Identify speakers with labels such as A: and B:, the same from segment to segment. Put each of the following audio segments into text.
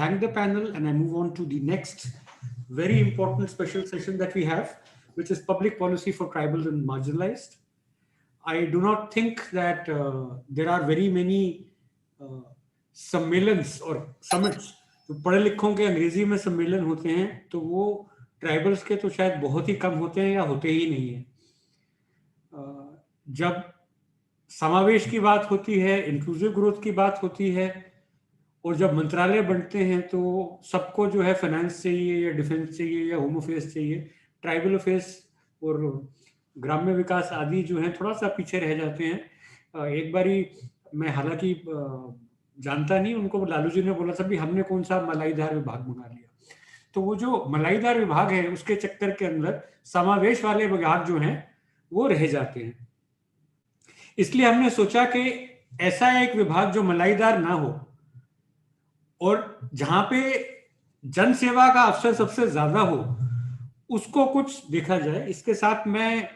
A: thank the panel and I move on to the next very important special session that we have, which is public policy for tribal and marginalized. I do not think that there are very many सम्मेलन्स और summits तो पढ़े लिखों के अंग्रेजी में सम्मेलन होते हैं तो वो ट्राइबल्स के तो शायद बहुत ही कम होते हैं या होते ही नहीं है। जब समावेश की बात होती है, इंक्लूसिव ग्रोथ की बात होती है और जब मंत्रालय बनते हैं तो सबको जो है फाइनेंस चाहिए या डिफेंस चाहिए या होम अफेयर्स चाहिए, ट्राइबल अफेयर्स और ग्राम्य विकास आदि जो है थोड़ा सा पीछे रह जाते हैं। एक बारी मैं हालांकि जानता नहीं, उनको लालू जी ने बोला था भी हमने कौन सा मलाईदार विभाग बना लिया, तो वो जो मलाईदार विभाग है उसके चक्कर के अंदर समावेश वाले विभाग जो हैं वो रह जाते हैं। इसलिए हमने सोचा कि ऐसा एक विभाग जो मलाईदार ना हो और जहां पे जन सेवा का अवसर सबसे ज्यादा हो उसको कुछ देखा जाए। इसके साथ मैं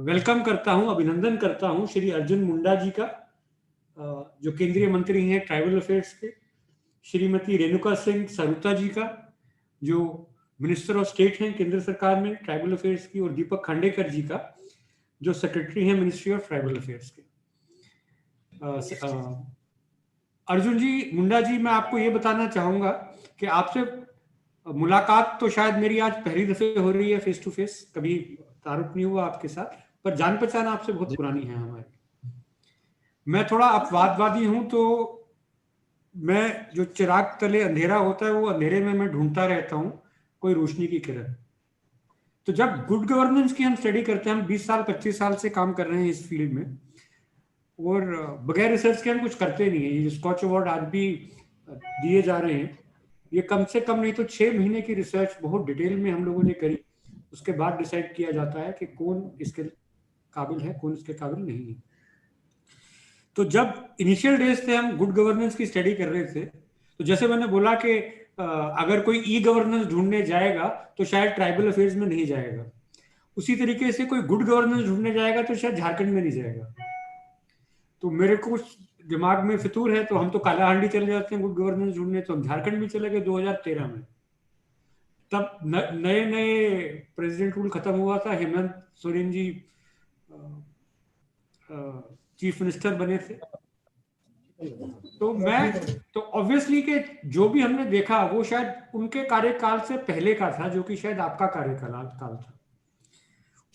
A: वेलकम करता हूं, अभिनंदन करता हूं श्री अर्जुन मुंडा जी का, जो केंद्रीय मंत्री हैं ट्राइबल अफेयर्स के, श्रीमती रेणुका सिंह सरुता जी का जो मिनिस्टर ऑफ स्टेट हैं केंद्र सरकार में ट्राइबल अफेयर्स की, और दीपक खांडेकर जी का जो सेक्रेटरी हैं मिनिस्ट्री ऑफ ट्राइबल अफेयर्स के। अर्जुन जी, मुंडा जी, मैं आपको ये बताना चाहूंगा कि आपसे मुलाकात तो शायद मेरी आज पहली दफे हो रही है फेस टू फेस, कभी तारुफ नहीं हुआ आपके साथ, पर जान पहचान आपसे बहुत पुरानी है हमारी। मैं थोड़ा अपवादवादी हूं तो मैं जो चिराग तले अंधेरा होता है वो अंधेरे में मैं ढूंढता रहता हूं कोई रोशनी की किरण। तो जब गुड गवर्नेंस की हम स्टडी करते हैं, हम 20 साल 25 साल से काम कर रहे हैं इस फील्ड में और बगैर रिसर्च के हम कुछ करते नहीं है। ये स्कॉच अवार्ड आज भी दिए जा रहे हैं, ये कम से कम नहीं तो 6 महीने की रिसर्च बहुत डिटेल में हम लोगों ने करी, उसके बाद डिसाइड किया जाता है कि कौन इसके काबिल है, कौन इसके काबिल नहीं है। तो जब इनिशियल डेज थे हम गुड गवर्नेंस की स्टडी कर रहे थे, तो जैसे मैंने बोला कि अगर कोई ई गवर्नेंस ढूंढने जाएगा तो शायद ट्राइबल अफेयर्स में नहीं जाएगा, उसी तरीके से कोई गुड गवर्नेंस ढूंढने जाएगा तो शायद झारखंड में नहीं जाएगा। तो मेरे को दिमाग में फितूर है तो हम तो कालाहांडी चले जाते हैं गुड गवर्नेंस ढूंढने, तो हम झारखंड भी चले गए 2013 में। तब नए नए प्रेसिडेंट रूल खत्म हुआ था, हेमंत सोरेन जी चीफ मिनिस्टर बने थे। तो ऑब्वियसली कि जो भी हमने देखा वो शायद उनके कार्यकाल से पहले का था, जो कि शायद आपका कार्यकाल था।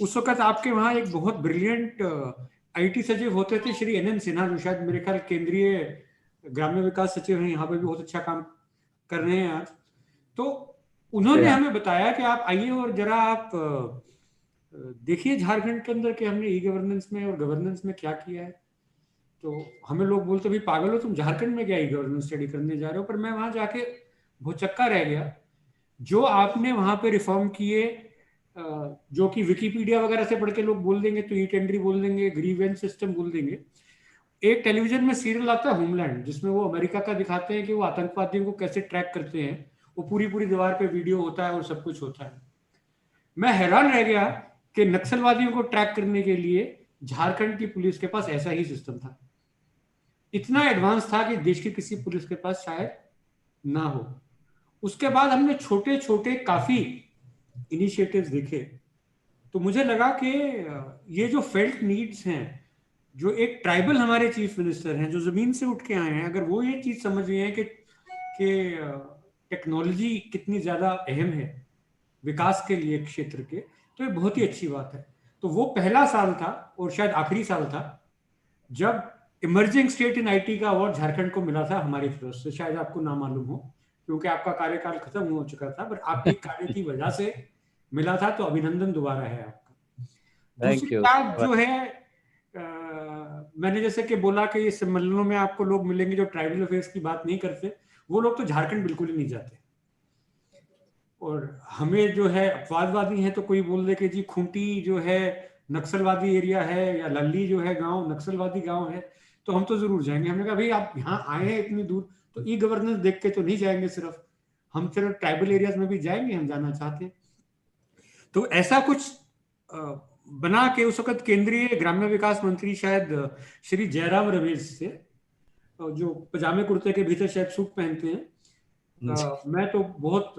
A: उस वक्त आपके वहां एक बहुत ब्रिलियंट आईटी सचिव होते थे श्री NN सिन्हा, जो शायद मेरे ख्याल केंद्रीय ग्राम्य विकास सचिव हैं, यहाँ पे भी बहुत अच्छा काम कर रहे हैं आज। तो उन्होंने हमें बताया कि आप आइए और जरा आप देखिए झारखंड के अंदर कि हमने ई गवर्नेंस में और गवर्नेंस में क्या किया है। तो हमें लोग बोलते भी पागल हो तुम, झारखंड में क्या ई गवर्नेंस स्टडी करने जा रहे हो, पर मैं वहां जाके भौचक्का रह गया। जो आपने वहां पे रिफॉर्म किए, जो कि विकिपीडिया वगैरह से पढ़ के लोग बोल देंगे तो ई टेंडरी बोल देंगे, ग्रीवेंस सिस्टम बोल देंगे। एक टेलीविजन में सीरियल आता है होमलैंड, जिसमें वो अमेरिका का दिखाते हैं कि वो आतंकवादियों को कैसे ट्रैक करते हैं, वो पूरी दीवार पे वीडियो होता है और सब कुछ होता है। मैं हैरान रह गया कि नक्सलवादियों को ट्रैक करने के लिए झारखंड की पुलिस के पास ऐसा ही सिस्टम था। इतना एडवांस था कि देश की किसी पुलिस के पास शायद ना हो। उसके बाद हमने छोटे छोटे काफी इनिशिएटिव्स देखे, तो मुझे लगा कि ये जो फेल्ट नीड्स हैं, जो एक ट्राइबल हमारे चीफ मिनिस्टर हैं जो जमीन से उठ के आए हैं, अगर वो ये चीज समझ रहे हैं कि टेक्नोलॉजी कितनी ज्यादा अहम है विकास के लिए क्षेत्र के, तो ये बहुत ही अच्छी बात है। तो वो पहला साल था और शायद आखिरी साल था जब इमर्जिंग स्टेट इन आईटी का अवार्ड झारखंड को मिला था हमारी तरफ से। शायद आपको ना मालूम हो क्योंकि आपका कार्यकाल खत्म हो चुका था, पर आपके कार्य की वजह से मिला था, तो अभिनंदन दोबारा है आपका। दूसरी बात जो है, मैंने जैसे कि बोला कि ये सम्मेलनों में आपको लोग मिलेंगे जो ट्राइबल अफेयर्स की बात नहीं करते, वो लोग तो झारखंड बिल्कुल ही नहीं जाते। और हमें जो है अपवादवादी है तो कोई बोल दे कि जी खूंटी जो है नक्सलवादी एरिया है या लल्ली जो है गांव नक्सलवादी गांव है, तो हम तो जरूर जाएंगे। हमने कहा भाई आप यहाँ आए हैं इतनी दूर, तो ई गवर्नेंस देख के तो नहीं जाएंगे, हम सिर्फ ट्राइबल एरियाज में भी जाएंगे, हम जाना चाहते हैं। तो ऐसा कुछ बना के उस वक्त केंद्रीय ग्राम्य विकास मंत्री शायद श्री जयराम रमेश से, जो पजामे कुर्ते के भीतर शायद सूट पहनते हैं, मैं तो बहुत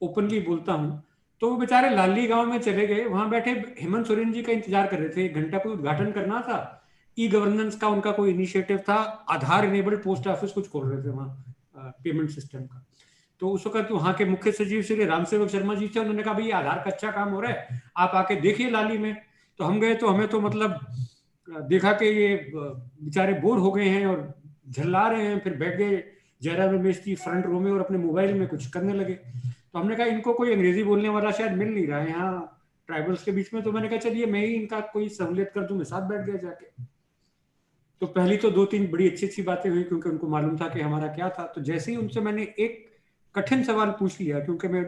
A: ओपनली बोलता हूँ। तो वो बेचारे लाली गांव में चले गए, वहां बैठे हेमंत सोरेन जी का इंतजार कर रहे थे, 1 घंटा कोई उद्घाटन करना था, ई गवर्नेंस का उनका कोई इनिशिएटिव था, आधार इनेबल्ड पोस्ट ऑफिस कुछ खोल रहे थे वहाँ पेमेंट सिस्टम का। तो उस वक्त वहां के मुख्य सचिव श्री रामसेवक शर्मा जी थे, उन्होंने कहा भाई आधार का अच्छा काम हो रहा है, आप आके देखिए लाली में। तो हम गए, तो हमें तो मतलब देखा कि ये बेचारे बोर हो गए हैं और झल्ला रहे हैं, फिर बैठ गए जयराम रमेश जी फ्रंट रो में और अपने मोबाइल में कुछ करने लगे। तो हमने कहा इनको कोई अंग्रेजी बोलने वाला शायद मिल नहीं रहा है यहाँ ट्राइबल्स के बीच में, तो मैंने कहा चलिए मैं ही इनका कोई सहूलियत कर दूं, मैं साथ बैठ गया जाके। तो पहली तो 2-3 बड़ी अच्छी अच्छी बातें हुई, क्योंकि उनको मालूम था कि हमारा क्या था। तो जैसे ही उनसे मैंने एक कठिन सवाल पूछ लिया, क्योंकि मैं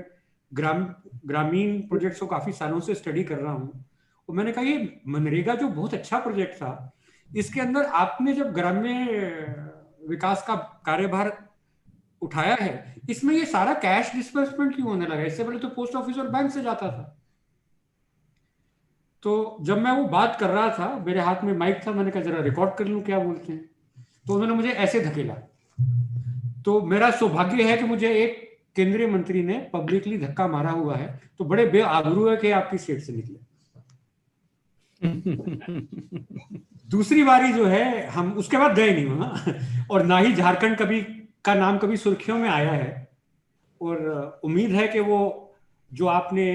A: ग्रामीण प्रोजेक्ट्स को काफी सालों से स्टडी कर रहा हूँ, और मैंने कहा ये मनरेगा जो बहुत अच्छा प्रोजेक्ट था, इसके अंदर आपने जब ग्रामीण विकास का कार्यभार उठाया है, इसमें ये सारा कैश डिस्बर्समेंट क्यों होने लगा? इससे पहले तो पोस्ट ऑफिस और बैंक से जाता था। तो जब मैं वो बात कर रहा था, मेरे हाथ में माइक था, मैंने कहा जरा रिकॉर्ड कर लूं क्या बोलते हैं। तो उन्होंने मुझे ऐसे धकेला। तो मेरा सौभाग्य है कि मुझे एक केंद्रीय मंत्री ने पब्लिकली धक्का मारा हुआ है, तो बड़े बेआबरू है कि आपकी सीट से निकले। दूसरी बारी जो है, हम उसके बाद गए नहीं वहां, और ना ही झारखंड कभी का नाम कभी सुर्खियों में आया है। और उम्मीद है कि वो जो आपने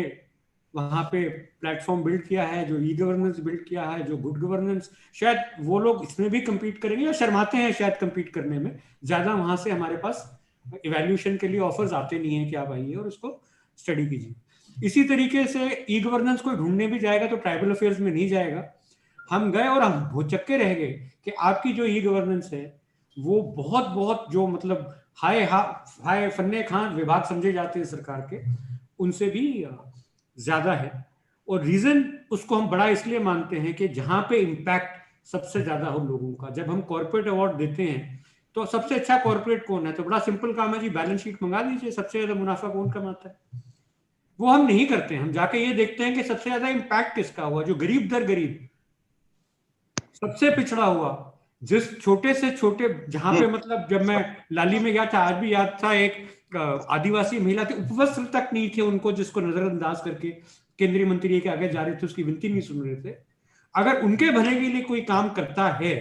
A: वहां पे प्लेटफॉर्म बिल्ड किया है, जो ई गवर्नेंस बिल्ड किया है, जो गुड गवर्नेंस, शायद वो लोग इसमें भी compete करेंगे, या शर्माते हैं शायद compete करने में ज्यादा। वहां से हमारे पास इवैल्यूएशन के लिए ऑफर्स आते नहीं है कि आप आइए और उसको स्टडी कीजिए। इसी तरीके से ई गवर्नेंस को ढूंढने भी जाएगा तो ट्राइबल अफेयर्स में नहीं जाएगा। हम गए और हम भौचक्के रह गए कि आपकी जो ई गवर्नेंस है वो बहुत बहुत जो मतलब हाय फन्ने खान विभाग समझे जाते हैं सरकार के, उनसे भी ज्यादा है। और रीजन उसको हम बड़ा इसलिए मानते हैं कि जहां पे इम्पैक्ट सबसे ज्यादा हो लोगों का। जब हम कॉर्पोरेट अवार्ड देते हैं तो सबसे अच्छा कॉर्पोरेट कौन है, तो बड़ा सिंपल काम है जी, बैलेंस शीट मंगा लीजिए, सबसे ज्यादा मुनाफा कौन कमाता है। वो हम नहीं करते, हम जाके ये देखते हैं कि सबसे ज्यादा इम्पैक्ट किसका हुआ, जो गरीब दर गरीब, सबसे पिछड़ा हुआ, जिस छोटे से छोटे, जहां पे मतलब जब मैं लाली में गया था, आज भी याद था, एक आदिवासी महिला थी, उपवस्त्र तक नहीं थे उनको, जिसको नजरअंदाज करके केंद्रीय मंत्री के आगे जा रहे थे, उसकी विनती नहीं सुन रहे थे। अगर उनके भले के लिए कोई काम करता है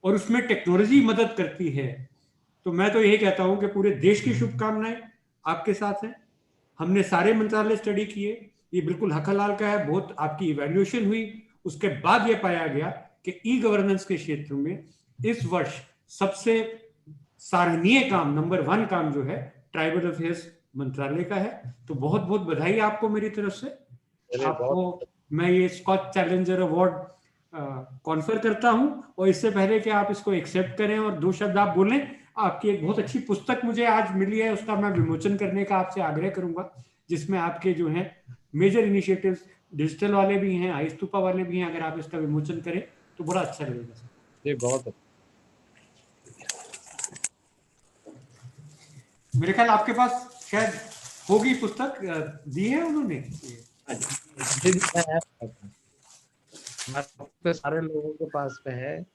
A: और उसमें टेक्नोलॉजी मदद करती है, तो मैं तो यही कहता हूं कि पूरे देश की शुभकामनाएं आपके साथ हैं। हमने सारे मंत्रालय स्टडी किए, ये बिल्कुल हक हलाल का है, बहुत आपकी इवैल्यूएशन हुई, उसके बाद ये पाया गया कि ई गवर्नेंस के क्षेत्र में इस वर्ष सबसे सराहनीय काम, नंबर 1 काम जो है ट्राइबल अफेयर्स मंत्रालय का है। तो बहुत बहुत बधाई आपको मेरी तरफ से। आपको मैं ये स्कॉच चैलेंजर अवार्ड कॉन्फर करता हूं, और इससे पहले कि आप इसको एक्सेप्ट करें और 2 शब्द आप बोलें, आपकी एक बहुत अच्छी पुस्तक मुझे आज मिली है, उसका मैं विमोचन करने का आपसे आग्रह करूंगा, जिसमें आपके जो है मेजर इनिशिएटिव्स डिजिटल वाले भी हैं, आई स्तूपा वाले भी हैं, अगर आप इसका विमोचन करें तो बड़ा अच्छा लगेगा।
B: जी बहुत
A: मेरे ख्याल आपके पास शायद होगी पुस्तक, दी है उन्होंने।
B: सारे लोगों के पास में है।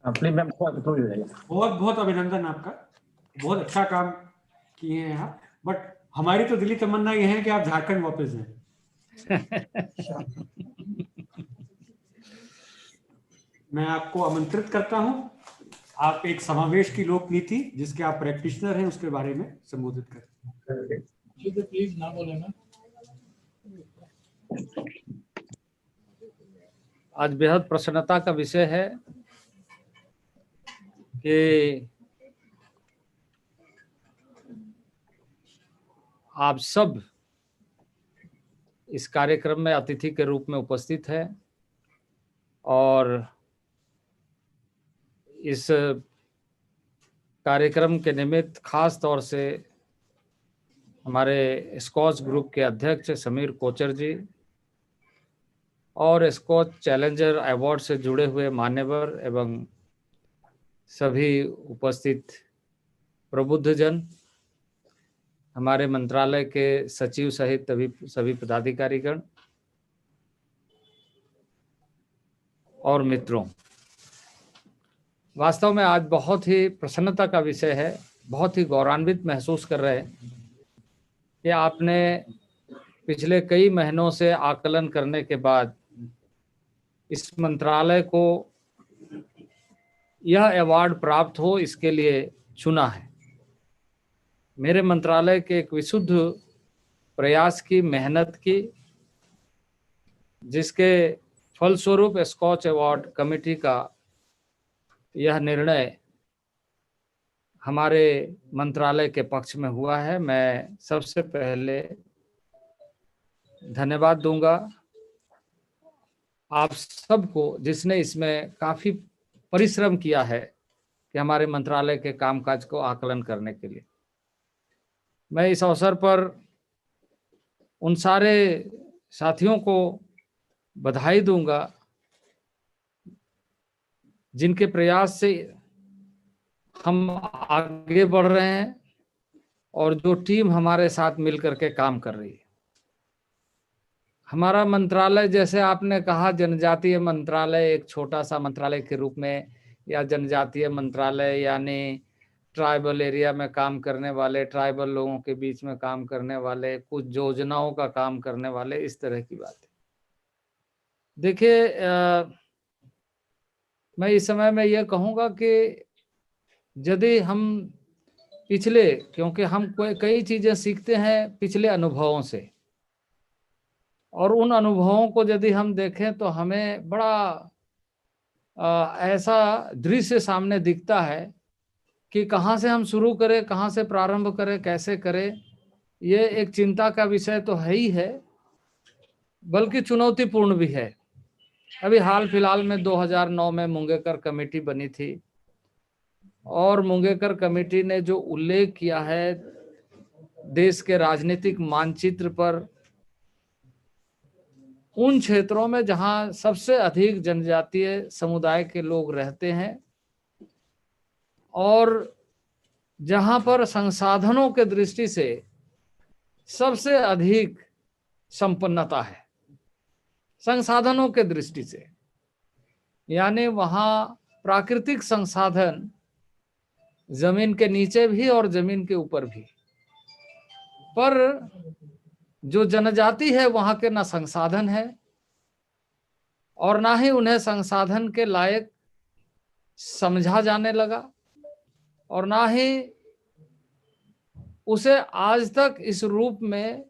A: बहुत बहुत अभिनंदन आपका, बहुत अच्छा काम किए हैं आप। बट हमारी तो दिली तमन्ना ये है कि आप झारखंड वापस जाएं। मैं आपको आमंत्रित करता हूं, आप एक समावेश की लोक नीति जिसके आप प्रैक्टिशनर हैं उसके बारे में संबोधित करें।
C: प्लीज ना बोले ना।
B: आज बेहद प्रसन्नता का विषय है कि आप सब इस कार्यक्रम में अतिथि के रूप में उपस्थित हैं, और इस कार्यक्रम के निमित्त खास तौर से हमारे स्कॉच ग्रुप के अध्यक्ष समीर कोचर जी और स्कॉच चैलेंजर अवार्ड से जुड़े हुए मान्यवर एवं सभी उपस्थित प्रबुद्धजन, हमारे मंत्रालय के सचिव सहित सभी पदाधिकारीगण, और मित्रों, वास्तव में आज बहुत ही प्रसन्नता का विषय है, बहुत ही गौरवान्वित महसूस कर रहे हैं कि आपने पिछले कई महीनों से आकलन करने के बाद इस मंत्रालय को यह अवार्ड प्राप्त हो, इसके लिए चुना है। मेरे मंत्रालय के एक विशुद्ध प्रयास की, मेहनत की, जिसके फलस्वरूप स्कॉच अवार्ड कमेटी का यह निर्णय हमारे मंत्रालय के पक्ष में हुआ है। मैं सबसे पहले धन्यवाद दूंगा आप सबको, जिसने इसमें काफी परिश्रम किया है कि हमारे मंत्रालय के कामकाज को आकलन करने के लिए। मैं इस अवसर पर उन सारे साथियों को बधाई दूंगा जिनके प्रयास से हम आगे बढ़ रहे हैं और जो टीम हमारे साथ मिलकर के काम कर रही है। हमारा मंत्रालय, जैसे आपने कहा, जनजातीय मंत्रालय एक छोटा सा मंत्रालय के रूप में, या जनजातीय मंत्रालय यानी ट्राइबल एरिया में काम करने वाले, ट्राइबल लोगों के बीच में काम करने वाले, कुछ योजनाओं का काम करने वाले, इस तरह की बात है। देखिए, मैं इस समय में यह कहूँगा कि यदि हम पिछले, क्योंकि हम कई चीज़ें सीखते हैं पिछले अनुभवों से, और उन अनुभवों को यदि हम देखें तो हमें बड़ा ऐसा दृश्य सामने दिखता है कि कहाँ से हम शुरू करें, कहाँ से प्रारंभ करें, कैसे करें। ये एक चिंता का विषय तो है ही है, बल्कि चुनौतीपूर्ण भी है। अभी हाल फिलहाल में 2009 में मुंगेकर कमेटी बनी थी, और मुंगेकर कमेटी ने जो उल्लेख किया है देश के राजनीतिक मानचित्र पर, उन क्षेत्रों में जहां सबसे अधिक जनजातीय समुदाय के लोग रहते हैं और जहां पर संसाधनों के दृष्टि से सबसे अधिक संपन्नता है, संसाधनों के दृष्टि से, यानी वहां प्राकृतिक संसाधन जमीन के नीचे भी और जमीन के ऊपर भी, पर जो जनजाति है वहां के ना संसाधन है और ना ही उन्हें संसाधन के लायक समझा जाने लगा, और ना ही उसे आज तक इस रूप में,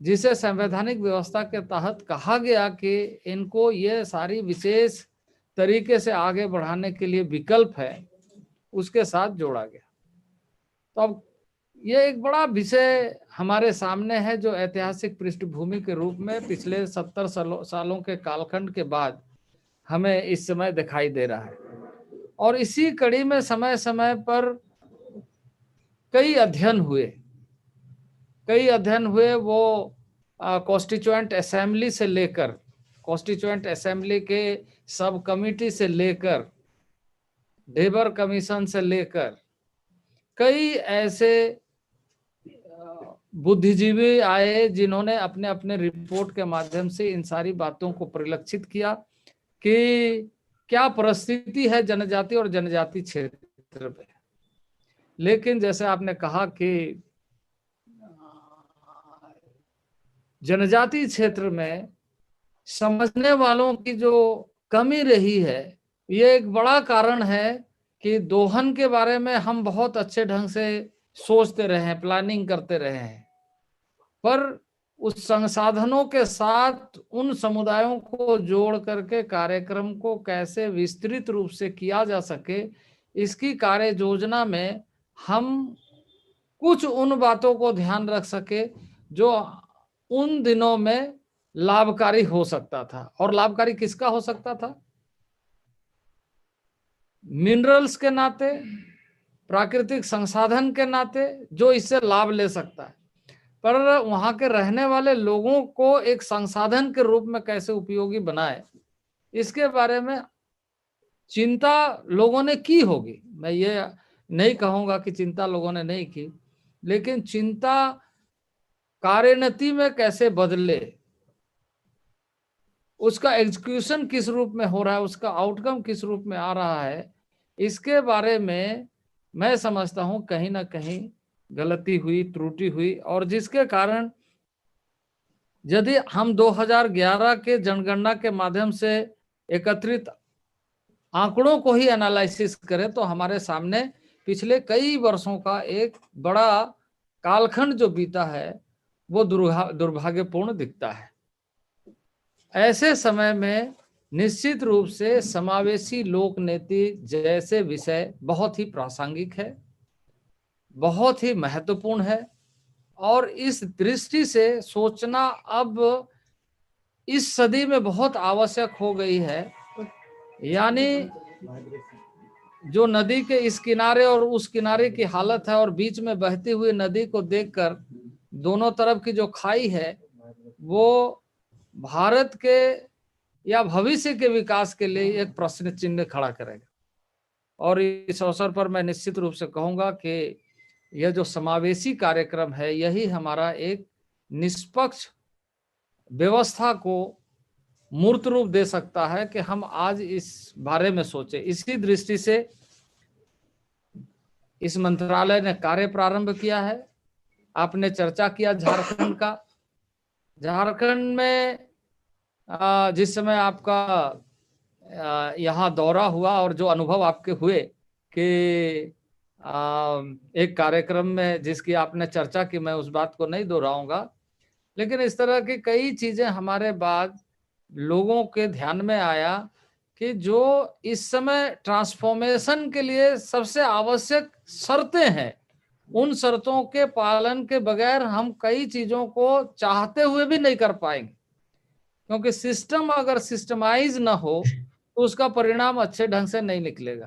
B: जिसे संवैधानिक व्यवस्था के तहत कहा गया कि इनको ये सारी विशेष तरीके से आगे बढ़ाने के लिए विकल्प है, उसके साथ जोड़ा गया। तो अब ये एक बड़ा विषय हमारे सामने है, जो ऐतिहासिक पृष्ठभूमि के रूप में पिछले 70 सालों के कालखंड के बाद हमें इस समय दिखाई दे रहा है। और इसी कड़ी में समय समय पर कई अध्ययन हुए। वो कॉन्स्टिट्यूएंट असेंबली से लेकर, कॉन्स्टिट्यूएंट असेंबली के सब कमिटी से लेकर, डेबर कमीशन से लेकर, कई ऐसे बुद्धिजीवी आए जिन्होंने अपने अपने रिपोर्ट के माध्यम से इन सारी बातों को परिलक्षित किया कि क्या परिस्थिति है जनजाति और जनजाति क्षेत्र में। लेकिन जैसे आपने कहा कि जनजाति क्षेत्र में समझने वालों की जो कमी रही है, ये एक बड़ा कारण है कि दोहन के बारे में हम बहुत अच्छे ढंग से सोचते रहे हैं, प्लानिंग करते रहे हैं, पर उस संसाधनों के साथ उन समुदायों को जोड़ करके कार्यक्रम को कैसे विस्तृत रूप से किया जा सके, इसकी कार्य योजना में हम कुछ उन बातों को ध्यान रख सके जो उन दिनों में लाभकारी हो सकता था। और लाभकारी किसका हो सकता था? मिनरल्स के नाते, प्राकृतिक संसाधन के नाते, जो इससे लाभ ले सकता है, पर वहां के रहने वाले लोगों को एक संसाधन के रूप में कैसे उपयोगी बनाए, इसके बारे में चिंता लोगों ने की होगी। मैं ये नहीं कहूंगा कि चिंता लोगों ने नहीं की, लेकिन चिंता कार्यनीति में कैसे बदले, उसका एग्जीक्यूशन किस रूप में हो रहा है, उसका आउटकम किस रूप में आ रहा है, इसके बारे में मैं समझता हूं कहीं ना कहीं गलती हुई, त्रुटि हुई। और जिसके कारण यदि हम 2011 के जनगणना के माध्यम से एकत्रित आंकड़ों को ही एनालिसिस करें तो हमारे सामने पिछले कई वर्षों का एक बड़ा कालखंड जो बीता है वो दुर्भाग्यपूर्ण दिखता है। ऐसे समय में निश्चित रूप से समावेशी लोक नीति जैसे विषय बहुत ही प्रासंगिक है, बहुत ही महत्वपूर्ण है। और इस दृष्टि से सोचना अब इस सदी में बहुत आवश्यक हो गई है। यानी जो नदी के इस किनारे और उस किनारे की हालत है और बीच में बहती हुई नदी को देखकर दोनों तरफ की जो खाई है वो भारत के या भविष्य के विकास के लिए एक प्रश्न चिन्ह खड़ा करेगा। और इस अवसर पर मैं निश्चित रूप से कहूंगा कि यह जो समावेशी कार्यक्रम है यही हमारा एक निष्पक्ष व्यवस्था को मूर्त रूप दे सकता है कि हम आज इस बारे में सोचे। इसी दृष्टि से इस मंत्रालय ने कार्य प्रारंभ किया है। आपने चर्चा किया झारखंड का। झारखंड में जिस समय आपका यहाँ दौरा हुआ और जो अनुभव आपके हुए कि एक कार्यक्रम में जिसकी आपने चर्चा की, मैं उस बात को नहीं दोहराऊंगा, लेकिन इस तरह की कई चीजें हमारे बाद लोगों के ध्यान में आया कि जो इस समय ट्रांसफॉर्मेशन के लिए सबसे आवश्यक शर्तें हैं, उन शर्तों के पालन के बगैर हम कई चीजों को चाहते हुए भी नहीं कर पाएंगे। क्योंकि सिस्टम अगर सिस्टमाइज ना हो तो उसका परिणाम अच्छे ढंग से नहीं निकलेगा।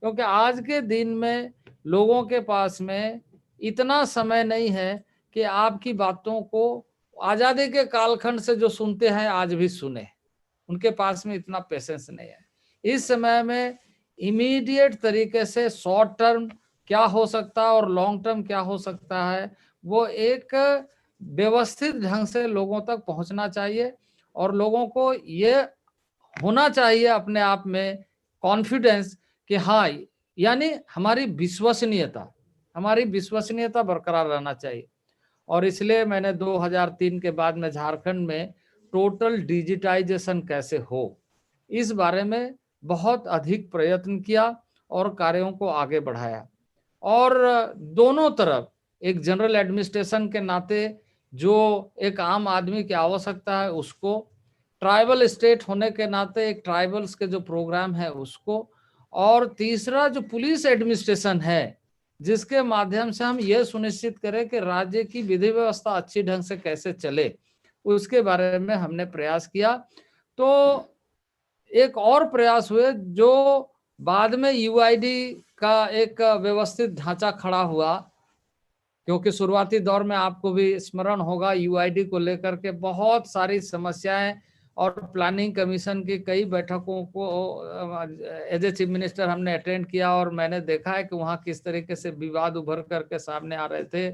B: क्योंकि आज के दिन में लोगों के पास में इतना समय नहीं है कि आपकी बातों को आजादी के कालखंड से जो सुनते हैं आज भी सुने। उनके पास में इतना पेशेंस नहीं है। इस समय में इमीडिएट तरीके से शॉर्ट टर्म क्या हो सकता है और लॉन्ग टर्म क्या हो सकता है, वो एक व्यवस्थित ढंग से लोगों तक पहुंचना चाहिए। और लोगों को ये होना चाहिए अपने आप में कॉन्फिडेंस कि हाँ, यानी हमारी विश्वसनीयता बरकरार रहना चाहिए। और इसलिए मैंने 2003 के बाद में झारखंड में टोटल डिजिटाइजेशन कैसे हो इस बारे में बहुत अधिक प्रयत्न किया और कार्यों को आगे बढ़ाया। और दोनों तरफ एक जनरल एडमिनिस्ट्रेशन के नाते जो एक आम आदमी की आवश्यकता है उसको, ट्राइबल स्टेट होने के नाते एक ट्राइबल्स के जो प्रोग्राम है उसको, और तीसरा जो पुलिस एडमिनिस्ट्रेशन है जिसके माध्यम से हम ये सुनिश्चित करें कि राज्य की विधि व्यवस्था अच्छी ढंग से कैसे चले, उसके बारे में हमने प्रयास किया। तो एक और प्रयास हुए जो बाद में यूआईडी का एक व्यवस्थित ढांचा खड़ा हुआ। क्योंकि शुरुआती दौर में आपको भी स्मरण होगा यूआईडी को लेकर के बहुत सारी समस्याएं और प्लानिंग कमीशन की कई बैठकों को एज ए चीफ मिनिस्टर हमने अटेंड किया और मैंने देखा है कि वहां किस तरीके से विवाद उभर करके सामने आ रहे थे।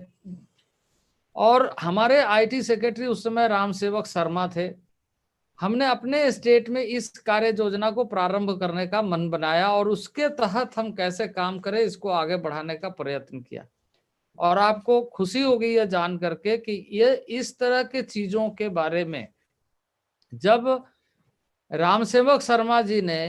B: और हमारे आईटी सेक्रेटरी उस समय राम सेवक शर्मा थे। हमने अपने स्टेट में इस कार्य योजना को प्रारंभ करने का मन बनाया और उसके तहत हम कैसे काम करें इसको आगे बढ़ाने का प्रयत्न किया। और आपको खुशी होगी यह जान करके कि ये इस तरह के चीजों के बारे में जब रामसेवक शर्मा जी ने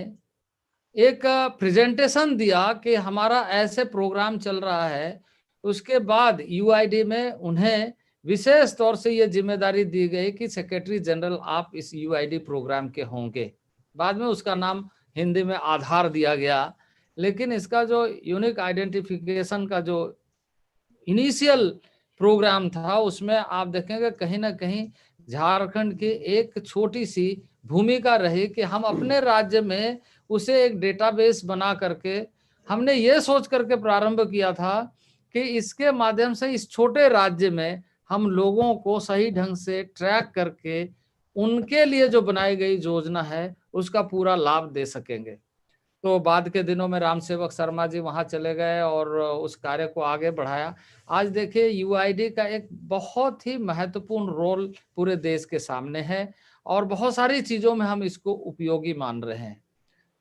B: एक प्रेजेंटेशन दिया कि हमारा ऐसे प्रोग्राम चल रहा है, उसके बाद यूआईडी में उन्हें विशेष तौर से यह जिम्मेदारी दी गई कि सेक्रेटरी जनरल आप इस यूआईडी प्रोग्राम के होंगे। बाद में उसका नाम हिंदी में आधार दिया गया, लेकिन इसका जो यूनिक आइडेंटिफिकेशन का जो इनिशियल प्रोग्राम था उसमें आप देखेंगे कहीं ना कहीं झारखंड की एक छोटी सी भूमिका रही कि हम अपने राज्य में उसे एक डेटाबेस बना करके हमने ये सोच करके प्रारंभ किया था कि इसके माध्यम से इस छोटे राज्य में हम लोगों को सही ढंग से ट्रैक करके उनके लिए जो बनाई गई योजना है उसका पूरा लाभ दे सकेंगे। तो बाद के दिनों में रामसेवक शर्मा जी वहां चले गए और उस कार्य को आगे बढ़ाया। आज देखिए यूआईडी का एक बहुत ही महत्वपूर्ण रोल पूरे देश के सामने है और बहुत सारी चीजों में हम इसको उपयोगी मान रहे हैं।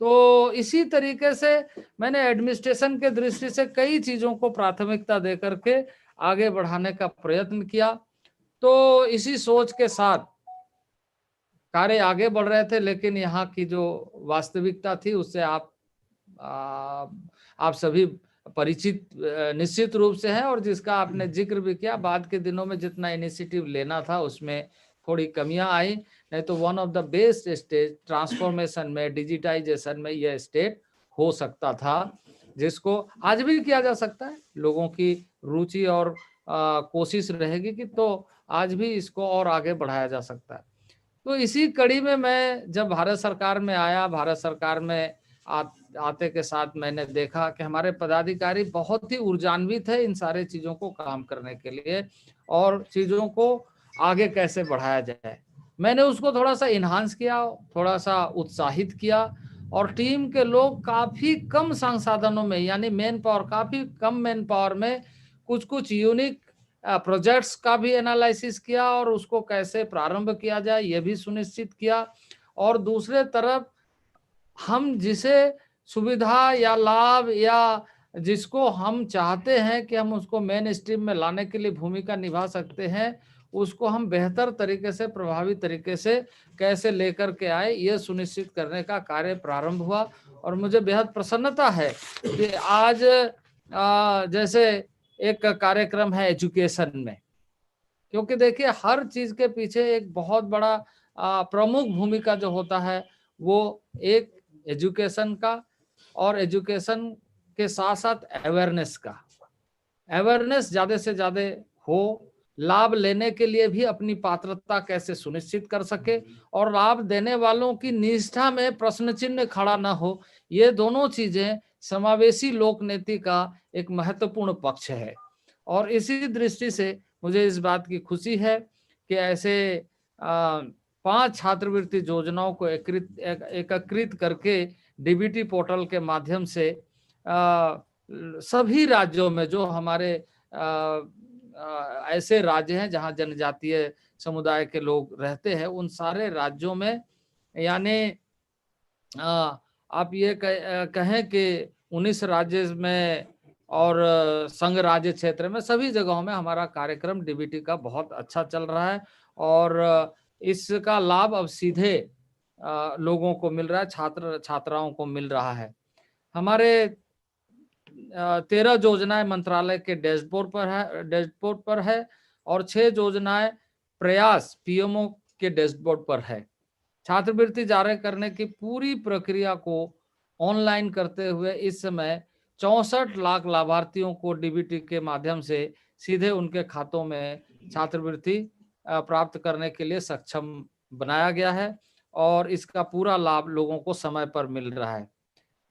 B: तो इसी तरीके से मैंने एडमिनिस्ट्रेशन के दृष्टि से कई चीजों को प्राथमिकता दे करके आगे बढ़ाने का प्रयत्न किया। तो इसी सोच के साथ कार्य आगे बढ़ रहे थे, लेकिन यहाँ की जो वास्तविकता थी उससे आप सभी परिचित निश्चित रूप से हैं, और जिसका आपने जिक्र भी किया। बाद के दिनों में जितना इनिशिएटिव लेना था उसमें थोड़ी कमियां आई, नहीं तो one of the best state transformation में, डिजिटाइजेशन में यह स्टेट हो सकता था, जिसको आज भी किया जा सकता है। लोगों की रुचि और कोशिश रहेगी कि तो आज भी इसको और आगे बढ़ाया जा सकता है। तो इसी कड़ी में मैं जब भारत सरकार में आया, भारत सरकार में आते के साथ मैंने देखा कि हमारे पदाधिकारी बहुत ही ऊर्जान्वित है इन सारे चीजों को काम करने के लिए, और चीजों को आगे कैसे बढ़ाया जाए। मैंने उसको थोड़ा सा इन्हांस किया, थोड़ा सा उत्साहित किया, और टीम के लोग काफी कम संसाधनों में, यानी मैन पावर, काफी कम मैन पावर में कुछ यूनिक प्रोजेक्ट्स का भी एनालिसिस किया, और उसको कैसे प्रारंभ किया जाए ये भी सुनिश्चित किया। और दूसरे तरफ हम जिसे सुविधा या लाभ या जिसको हम चाहते हैं कि हम उसको मेन स्ट्रीम में लाने के लिए भूमिका निभा सकते हैं, उसको हम बेहतर तरीके से, प्रभावी तरीके से कैसे लेकर के आए, ये सुनिश्चित करने का कार्य प्रारंभ हुआ। और मुझे बेहद प्रसन्नता है कि आज जैसे एक कार्यक्रम है एजुकेशन में, क्योंकि देखिए हर चीज के पीछे एक बहुत बड़ा प्रमुख भूमिका जो होता है वो एक एजुकेशन का, और एजुकेशन के साथ साथ अवेयरनेस का। अवेयरनेस ज्यादा से ज्यादा हो, लाभ लेने के लिए भी अपनी पात्रता कैसे सुनिश्चित कर सके, और लाभ देने वालों की निष्ठा में प्रश्न चिन्ह खड़ा ना हो, ये दोनों चीजें समावेशी लोक नीति का एक महत्वपूर्ण पक्ष है। और इसी दृष्टि से मुझे इस बात की खुशी है कि ऐसे 5 छात्रवृत्ति योजनाओं को एकत्रित करके डीबीटी पोर्टल के माध्यम से सभी राज्यों में, जो हमारे ऐसे राज्य हैं जहां जनजातीय समुदाय के लोग रहते हैं, उन सारे राज्यों में, यानी आप ये कहें कि 19 राज्य में और संघ राज्य क्षेत्र में, सभी जगहों में हमारा कार्यक्रम डीबीटी का बहुत अच्छा चल रहा है। और इसका लाभ अब सीधे लोगों को मिल रहा है, छात्र छात्राओं को मिल रहा है। हमारे 13 योजनाएं मंत्रालय के डैशबोर्ड पर है, और 6 योजनाएं प्रयास पीएमओ के डैशबोर्ड पर है। छात्रवृत्ति जारी करने की पूरी प्रक्रिया को ऑनलाइन करते हुए इस समय 64 लाख लाभार्थियों को डीबीटी के माध्यम से सीधे उनके खातों में छात्रवृत्ति प्राप्त करने के लिए सक्षम बनाया गया है, और इसका पूरा लाभ लोगों को समय पर मिल रहा है।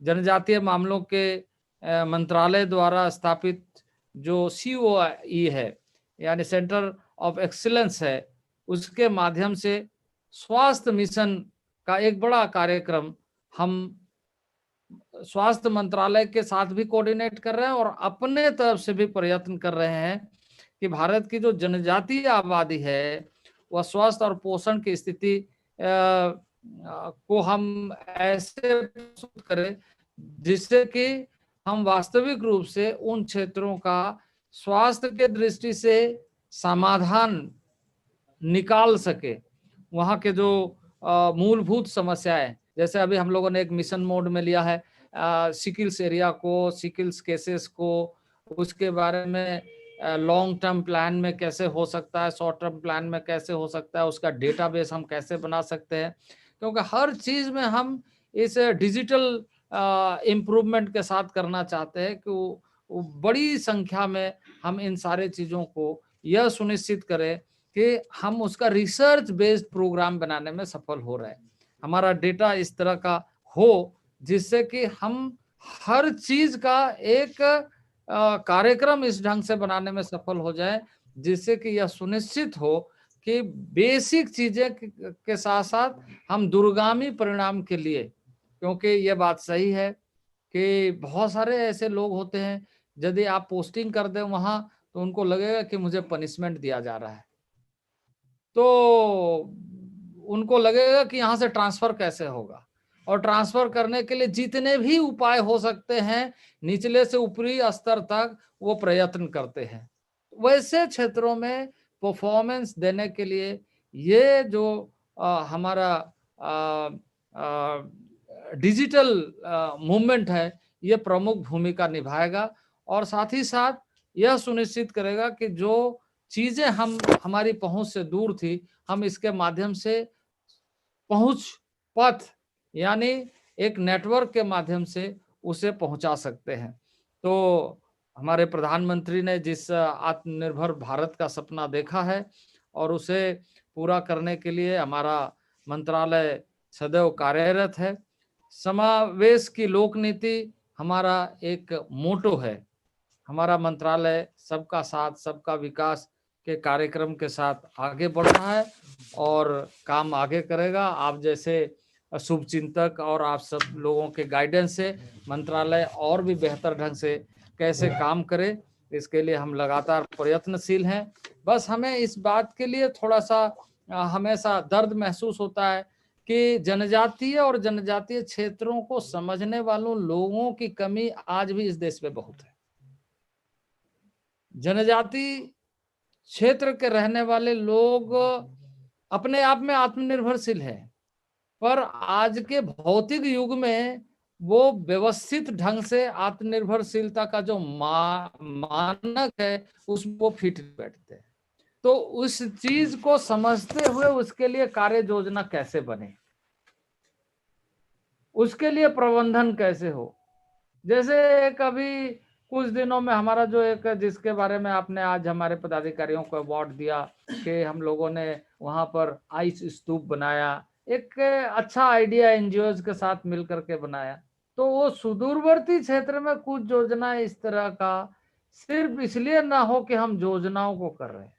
B: जनजातीय मामलों के मंत्रालय द्वारा स्थापित जो COE है, यानी सेंटर ऑफ एक्सीलेंस है, उसके माध्यम से स्वास्थ्य मिशन का एक बड़ा कार्यक्रम हम स्वास्थ्य मंत्रालय के साथ भी कोऑर्डिनेट कर रहे हैं, और अपने तरफ से भी प्रयत्न कर रहे हैं कि भारत की जो जनजातीय आबादी है वह स्वास्थ्य और पोषण की स्थिति को हम ऐसे प्रस्तुत करें जिससे कि हम वास्तविक रूप से उन क्षेत्रों का स्वास्थ्य के दृष्टि से समाधान निकाल सके। वहाँ के जो मूलभूत समस्याएं, जैसे अभी हम लोगों ने एक मिशन मोड में लिया है सिकिल्स एरिया को, सिकिल्स केसेस को, उसके बारे में लॉन्ग टर्म प्लान में कैसे हो सकता है, शॉर्ट टर्म प्लान में कैसे हो सकता है, उसका डेटाबेस हम कैसे बना सकते हैं, क्योंकि हर चीज में हम इस डिजिटल इम्प्रूवमेंट के साथ करना चाहते हैं कि वो बड़ी संख्या में हम इन सारे चीजों को यह सुनिश्चित करें कि हम उसका रिसर्च बेस्ड प्रोग्राम बनाने में सफल हो रहे हैं। हमारा डेटा इस तरह का हो जिससे कि हम हर चीज का एक कार्यक्रम इस ढंग से बनाने में सफल हो जाए, जिससे कि यह सुनिश्चित हो कि बेसिक चीजें के साथ साथ हम दूरगामी परिणाम के लिए, क्योंकि यह बात सही है कि बहुत सारे ऐसे लोग होते हैं, यदि आप पोस्टिंग कर दें वहां तो उनको लगेगा कि मुझे पनिशमेंट दिया जा रहा है। तो उनको लगेगा कि यहाँ से ट्रांसफर कैसे होगा, और ट्रांसफर करने के लिए जितने भी उपाय हो सकते हैं निचले से ऊपरी स्तर तक वो प्रयत्न करते हैं। वैसे क्षेत्रों में परफॉर्मेंस देने के लिए ये जो हमारा डिजिटल मूवमेंट है ये प्रमुख भूमिका निभाएगा, और साथ ही साथ यह सुनिश्चित करेगा कि जो चीजें हमारी पहुंच से दूर थी हम इसके माध्यम से पहुंच पथ यानी एक नेटवर्क के माध्यम से उसे पहुंचा सकते हैं। तो हमारे प्रधानमंत्री ने जिस आत्मनिर्भर भारत का सपना देखा है और उसे पूरा करने के लिए हमारा मंत्रालय सदैव कार्यरत है। समावेश की लोक नीति हमारा एक मोटो है। हमारा मंत्रालय सबका साथ सबका विकास के कार्यक्रम के साथ आगे बढ़ रहा है और काम आगे करेगा। आप जैसे शुभचिंतक और आप सब लोगों के गाइडेंस से मंत्रालय और भी बेहतर ढंग से कैसे काम करे इसके लिए हम लगातार प्रयत्नशील हैं। बस हमें इस बात के लिए थोड़ा सा हमेशा दर्द महसूस होता है कि जनजातीय और जनजातीय क्षेत्रों को समझने वालों लोगों की कमी आज भी इस देश में बहुत है। जनजाति क्षेत्र के रहने वाले लोग अपने आप में आत्मनिर्भरशील है, पर आज के भौतिक युग में वो व्यवस्थित ढंग से आत्मनिर्भरशीलता का जो मानक है उसमें वो फिट बैठते हैं। तो उस चीज को समझते हुए उसके लिए कार्य योजना कैसे बने, उसके लिए प्रबंधन कैसे हो। जैसे कभी कुछ दिनों में हमारा जो एक जिसके बारे में आपने आज हमारे पदाधिकारियों को अवार्ड दिया कि हम लोगों ने वहां पर आइस स्तूप बनाया, एक अच्छा आइडिया एनजीओ के साथ मिलकर के बनाया। तो वो सुदूरवर्ती क्षेत्र में कुछ योजना इस तरह का सिर्फ इसलिए ना हो कि हम योजनाओं को कर रहे हैं,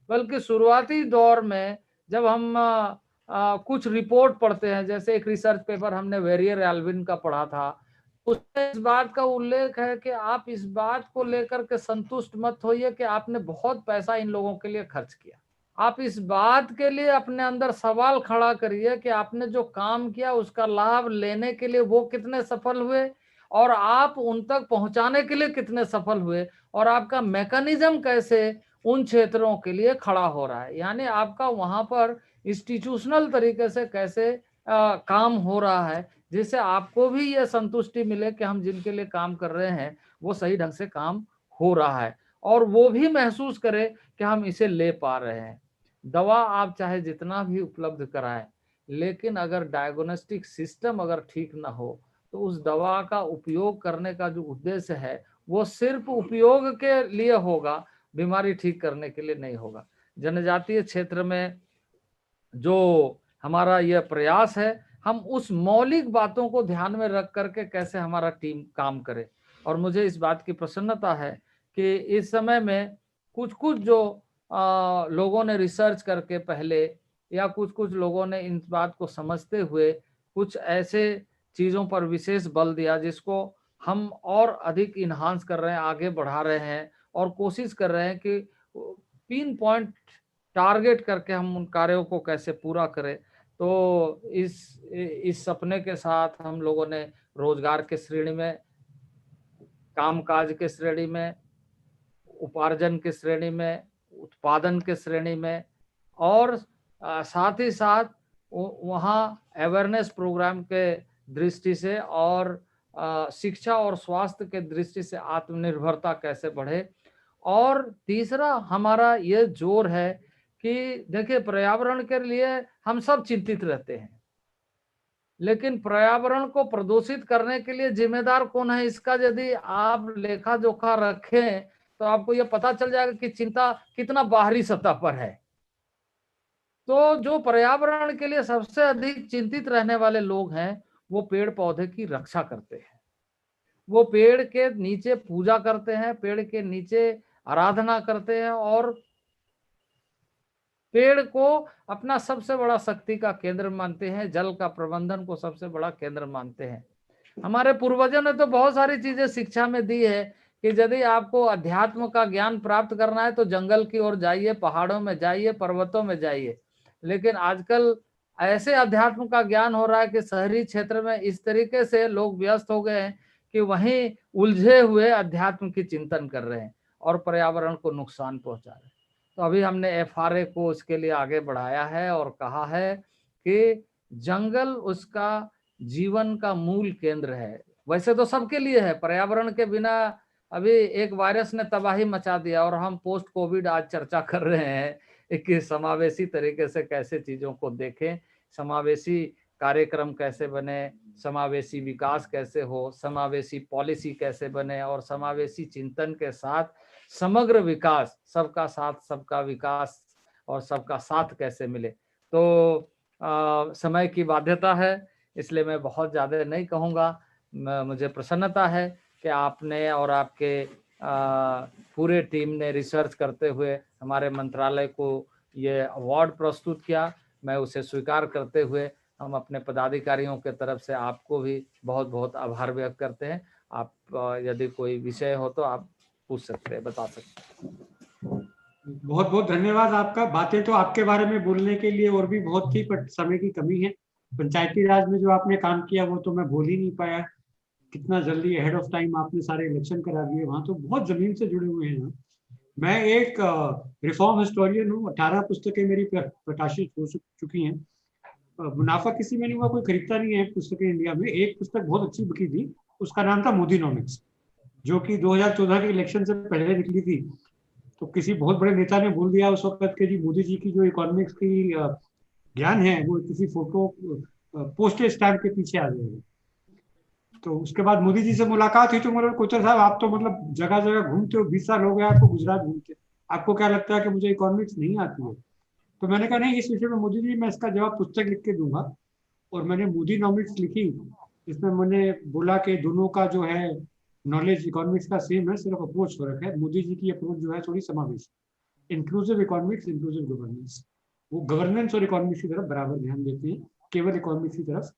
B: बल्कि शुरुआती दौर में जब हम कुछ रिपोर्ट पढ़ते हैं, जैसे एक रिसर्च पेपर हमने वेरियर एल्विन का पढ़ा था, उसमें इस बात का उल्लेख है कि आप इस बात को लेकर के संतुष्ट मत होइए कि आपने बहुत पैसा इन लोगों के लिए खर्च किया। आप इस बात के लिए अपने अंदर सवाल खड़ा करिए कि आपने जो काम किया उसका लाभ लेने के लिए वो कितने सफल हुए और आप उन तक पहुंचाने के लिए कितने सफल हुए, और आपका मैकेनिज्म कैसे उन क्षेत्रों के लिए खड़ा हो रहा है। यानी आपका वहां पर इंस्टीट्यूशनल तरीके से कैसे काम हो रहा है, जिससे आपको भी ये संतुष्टि मिले कि हम जिनके लिए काम कर रहे हैं वो सही ढंग से काम हो रहा है, और वो भी महसूस करे कि हम इसे ले पा रहे हैं। दवा आप चाहे जितना भी उपलब्ध कराएं, लेकिन अगर डायग्नोस्टिक सिस्टम अगर ठीक ना हो तो उस दवा का उपयोग करने का जो उद्देश्य है वो सिर्फ उपयोग के लिए होगा, बीमारी ठीक करने के लिए नहीं होगा। जनजातीय क्षेत्र में जो हमारा यह प्रयास है, हम उस मौलिक बातों को ध्यान में रख करके कैसे हमारा टीम काम करे। और मुझे इस बात की प्रसन्नता है कि इस समय में कुछ कुछ जो लोगों ने रिसर्च करके पहले, या कुछ कुछ लोगों ने इन बात को समझते हुए कुछ ऐसे चीज़ों पर विशेष बल दिया जिसको हम और अधिक इन्हांस कर रहे हैं, आगे बढ़ा रहे हैं और कोशिश कर रहे हैं कि पिन पॉइंट टारगेट करके हम उन कार्यों को कैसे पूरा करें। तो इस सपने के साथ हम लोगों ने रोजगार के श्रेणी में, कामकाज के श्रेणी में, उपार्जन के श्रेणी में, उत्पादन के श्रेणी में, और साथ ही साथ वहाँ अवेयरनेस प्रोग्राम के दृष्टि से और शिक्षा और स्वास्थ्य के दृष्टि से आत्मनिर्भरता कैसे बढ़े। और तीसरा हमारा ये जोर है कि देखिए पर्यावरण के लिए हम सब चिंतित रहते हैं, लेकिन पर्यावरण को प्रदूषित करने के लिए जिम्मेदार कौन है इसका यदि आप लेखा जोखा रखें तो आपको यह पता चल जाएगा कि चिंता कितना बाहरी सतह पर है। तो जो पर्यावरण के लिए सबसे अधिक चिंतित रहने वाले लोग हैं वो पेड़ पौधे की रक्षा करते हैं, वो पेड़ के नीचे पूजा करते हैं, पेड़ के नीचे आराधना करते हैं और पेड़ को अपना सबसे बड़ा शक्ति का केंद्र मानते हैं, जल का प्रबंधन को सबसे बड़ा केंद्र मानते हैं। हमारे पूर्वजों ने तो बहुत सारी चीजें शिक्षा में दी है कि यदि आपको अध्यात्म का ज्ञान प्राप्त करना है तो जंगल की ओर जाइए, पहाड़ों में जाइए, पर्वतों में जाइए। लेकिन आजकल ऐसे अध्यात्म का ज्ञान हो रहा है कि शहरी क्षेत्र में इस तरीके से लोग व्यस्त हो गए हैं कि वहीं उलझे हुए अध्यात्म की चिंतन कर रहे हैं और पर्यावरण को नुकसान पहुंचा रहे हैं। तो अभी हमने FRA को उसके लिए आगे बढ़ाया है और कहा है कि जंगल उसका जीवन का मूल केंद्र है। वैसे तो सबके लिए है, पर्यावरण के बिना अभी एक वायरस ने तबाही मचा दिया और हम पोस्ट कोविड आज चर्चा कर रहे हैं कि समावेशी तरीके से कैसे चीजों को देखें, समावेशी कार्यक्रम कैसे बने, समावेशी विकास कैसे हो, समावेशी पॉलिसी कैसे बने और समावेशी चिंतन के साथ समग्र विकास, सबका साथ सबका विकास और सबका साथ कैसे मिले। तो समय की बाध्यता है, इसलिए मैं बहुत ज्यादा नहीं कहूँगा। मुझे प्रसन्नता है कि आपने और आपके पूरे टीम ने रिसर्च करते हुए हमारे मंत्रालय को ये अवार्ड प्रस्तुत किया। मैं उसे स्वीकार करते हुए हम अपने पदाधिकारियों के तरफ से आपको भी बहुत बहुत आभार व्यक्त करते हैं। आप यदि कोई विषय हो तो आप पूछ सकते हैं, बता सकते हैं।
A: बहुत बहुत धन्यवाद आपका। बातें तो आपके बारे में बोलने के लिए और भी बहुत थी, पर समय की कमी है। पंचायती राज में जो आपने काम किया वो तो मैं बोल ही नहीं पाया। कितना जल्दी अहेड ऑफ टाइम आपने सारे इलेक्शन करा दिए, वहां तो बहुत जमीन से जुड़े हुए हैं। मैं एक रिफॉर्म हिस्टोरियन हूँ, 18 पुस्तकें मेरी प्रकाशित हो चुकी हैं। मुनाफा किसी में नहीं हुआ, कोई खरीदता नहीं है पुस्तकें इंडिया में। एक पुस्तक बहुत अच्छी बिकी थी, उसका नाम था मोदीनॉमिक्स, जो कि 2014 के इलेक्शन से पहले निकली थी। तो किसी बहुत बड़े नेता ने बोल दिया उस वक्त के जी मोदी जी की जो इकोनॉमिक्स की ज्ञान है वो किसी फोटो पोस्टेज स्टैम्प के पीछे आ जाएगा। तो उसके बाद मोदी जी से मुलाकात हुई तो बोले कोचर साहब आप तो मतलब जगह जगह घूमते हो, 20 साल हो गए आपको गुजरात घूमते, आपको क्या लगता है कि मुझे इकोनॉमिक्स नहीं आती है? तो मैंने कहा नहीं, इस विषय में मोदी जी मैं इसका जवाब पुस्तक लिख के दूंगा। और मैंने मोदीनॉमिक्स लिखी, जिसमें मैंने बोला कि दोनों का जो है नॉलेज इकोनॉमिक्स का सेम है, सिर्फ अप्रोच फर्क है। मोदी जी की अप्रोच जो है थोड़ी समावेशी, इंक्लूसिव इकोनॉमिक्स, इंक्लूसिव गवर्नेंस। वो गवर्नेंस और इकोनॉमिक्स की तरफ बराबर ध्यान देते हैं, केवल इकोनॉमिक्स की तरफ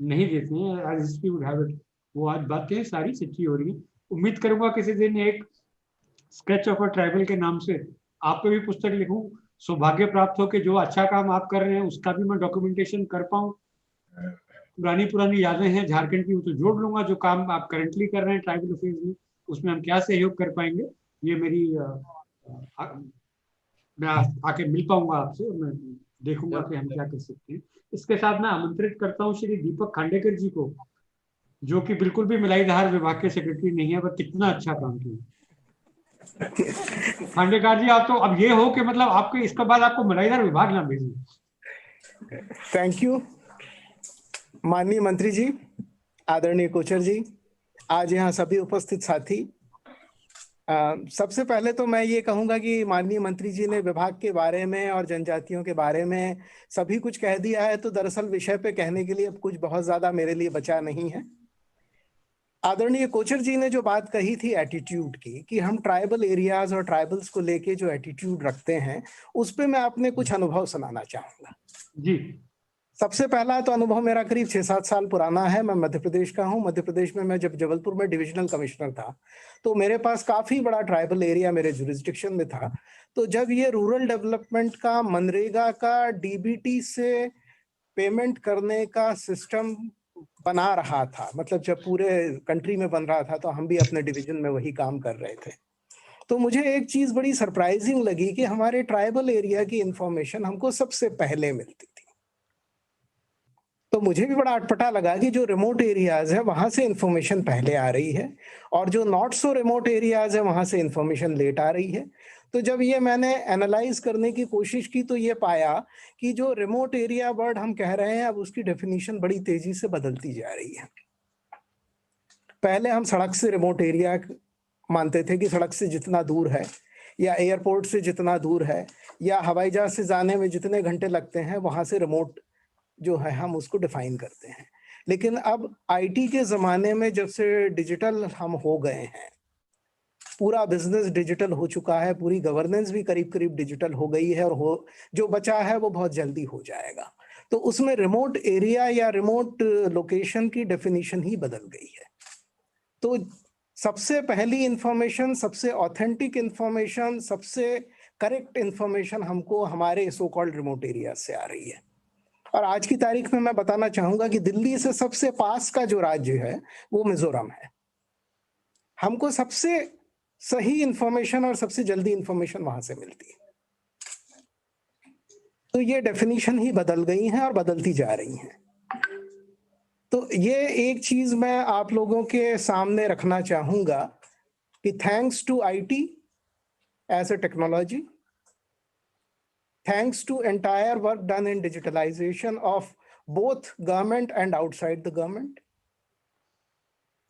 A: नहीं देते हैं। As history would have it, वो आज बातें सारी सच्ची हो रही है। उम्मीद करूंगा किसी दिन एक स्केच ऑफ अ ट्राइबल के नाम से आप पे भी पुस्तक लिखूं, सौभाग्य प्राप्त हो कि जो अच्छा काम आप कर रहे हैं उसका भी मैं डॉक्यूमेंटेशन कर पाऊं। पुरानी पुरानी यादें हैं झारखंड की, वो तो जोड़ लूंगा। जो काम आप करंटली कर रहे हैं ट्राइबल अफेयर्स में, उसमें हम क्या सहयोग कर पाएंगे, ये मेरी मैं आके मिल पाऊंगा आपसे और मैं देखूंगा कि हम क्या कर सकते हैं। इसके साथ मैं आमंत्रित करता हूँ श्री दीपक खांडेकर जी को, जो कि बिल्कुल भी मिलाईधार विभाग के सेक्रेटरी नहीं है, पर कितना अच्छा काम किया। खांडेकर जी आप तो अब ये हो कि मतलब आपके इसके बाद आपको मिलाईधार विभाग ना भेजें।
D: थैंक यू माननीय मंत्री जी, आदरणीय कोचर जी, आज यहाँ सभी उपस्थित साथी। सबसे पहले तो मैं ये कहूंगा कि माननीय मंत्री जी ने विभाग के बारे में और जनजातियों के बारे में सभी कुछ कह दिया है, तो दरअसल विषय पे कहने के लिए अब कुछ बहुत ज्यादा मेरे लिए बचा नहीं है। आदरणीय कोचर जी ने जो बात कही थी एटीट्यूड की, कि हम ट्राइबल एरियाज और ट्राइबल्स को लेके जो एटीट्यूड रखते हैं, उस पे मैं अपने कुछ अनुभव सुनाना चाहूंगा
A: जी।
D: सबसे पहला तो अनुभव मेरा करीब 6-7 साल पुराना है। मैं मध्य प्रदेश का हूँ। मध्य प्रदेश में मैं जब जबलपुर में डिविजनल कमिश्नर था तो मेरे पास काफी बड़ा ट्राइबल एरिया मेरे जुरिस्डिक्शन में था। तो जब ये रूरल डेवलपमेंट का मनरेगा का डीबीटी से पेमेंट करने का सिस्टम बना रहा था, मतलब जब पूरे कंट्री में बन रहा था, तो हम भी अपने डिवीजन में वही काम कर रहे थे। तो मुझे एक चीज बड़ी सरप्राइजिंग लगी कि हमारे ट्राइबल एरिया की इंफॉर्मेशन हमको सबसे पहले मिलती थी। तो मुझे भी बड़ा अटपटा लगा कि जो रिमोट एरियाज है वहां से इंफॉर्मेशन पहले आ रही है और जो नॉट सो रिमोट एरियाज है वहां से इंफॉर्मेशन लेट आ रही है। तो जब ये मैंने एनालाइज करने की कोशिश की तो ये पाया कि जो रिमोट एरिया वर्ड हम कह रहे हैं, अब उसकी डेफिनेशन बड़ी तेजी से बदलती जा रही है। पहले हम सड़क से रिमोट एरिया मानते थे कि सड़क से जितना दूर है या एयरपोर्ट से जितना दूर है या हवाई जहाज से जाने में जितने घंटे लगते हैं, वहां से रिमोट जो है हम उसको डिफाइन करते हैं। लेकिन अब आईटी के जमाने में जब से डिजिटल हम हो गए हैं, पूरा बिजनेस डिजिटल हो चुका है, पूरी गवर्नेंस भी करीब करीब डिजिटल हो गई है, और जो बचा है वो बहुत जल्दी हो जाएगा। तो उसमें रिमोट एरिया या रिमोट लोकेशन की डेफिनेशन ही बदल गई है। तो सबसे पहली इंफॉर्मेशन, सबसे ऑथेंटिक इंफॉर्मेशन, सबसे करेक्ट इंफॉर्मेशन हमको हमारे सो कॉल्ड रिमोट एरिया से आ रही है। और आज की तारीख में मैं बताना चाहूंगा कि दिल्ली से सबसे पास का जो राज्य है वो मिजोरम है। हमको सबसे सही इंफॉर्मेशन और सबसे जल्दी इंफॉर्मेशन वहां से मिलती है। तो ये डेफिनेशन ही बदल गई हैं और बदलती जा रही हैं। तो ये एक चीज मैं आप लोगों के सामने रखना चाहूंगा कि thanks to IT as a technology, thanks to entire work done in digitalisation of both government and outside the government.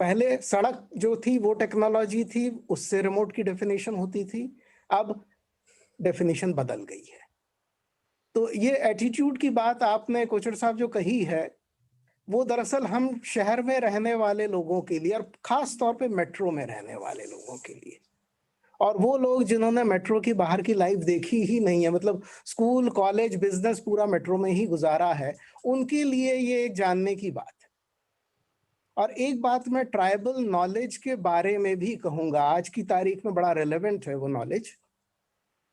D: पहले सड़क जो थी वो टेक्नोलॉजी थी, उससे रिमोट की डेफिनेशन होती थी, अब डेफिनेशन बदल गई है। तो ये एटीट्यूड की बात आपने कोचर साहब जो कही है, वो दरअसल हम शहर में रहने वाले लोगों के लिए और खास तौर पे मेट्रो में रहने वाले लोगों के लिए, और वो लोग जिन्होंने मेट्रो की बाहर की लाइफ देखी ही नहीं है, मतलब स्कूल कॉलेज बिजनेस पूरा मेट्रो में ही गुजारा है, उनके लिए ये एक जानने की बात है। और एक बात मैं ट्राइबल नॉलेज के बारे में भी कहूंगा, आज की तारीख में बड़ा रेलेवेंट है वो नॉलेज।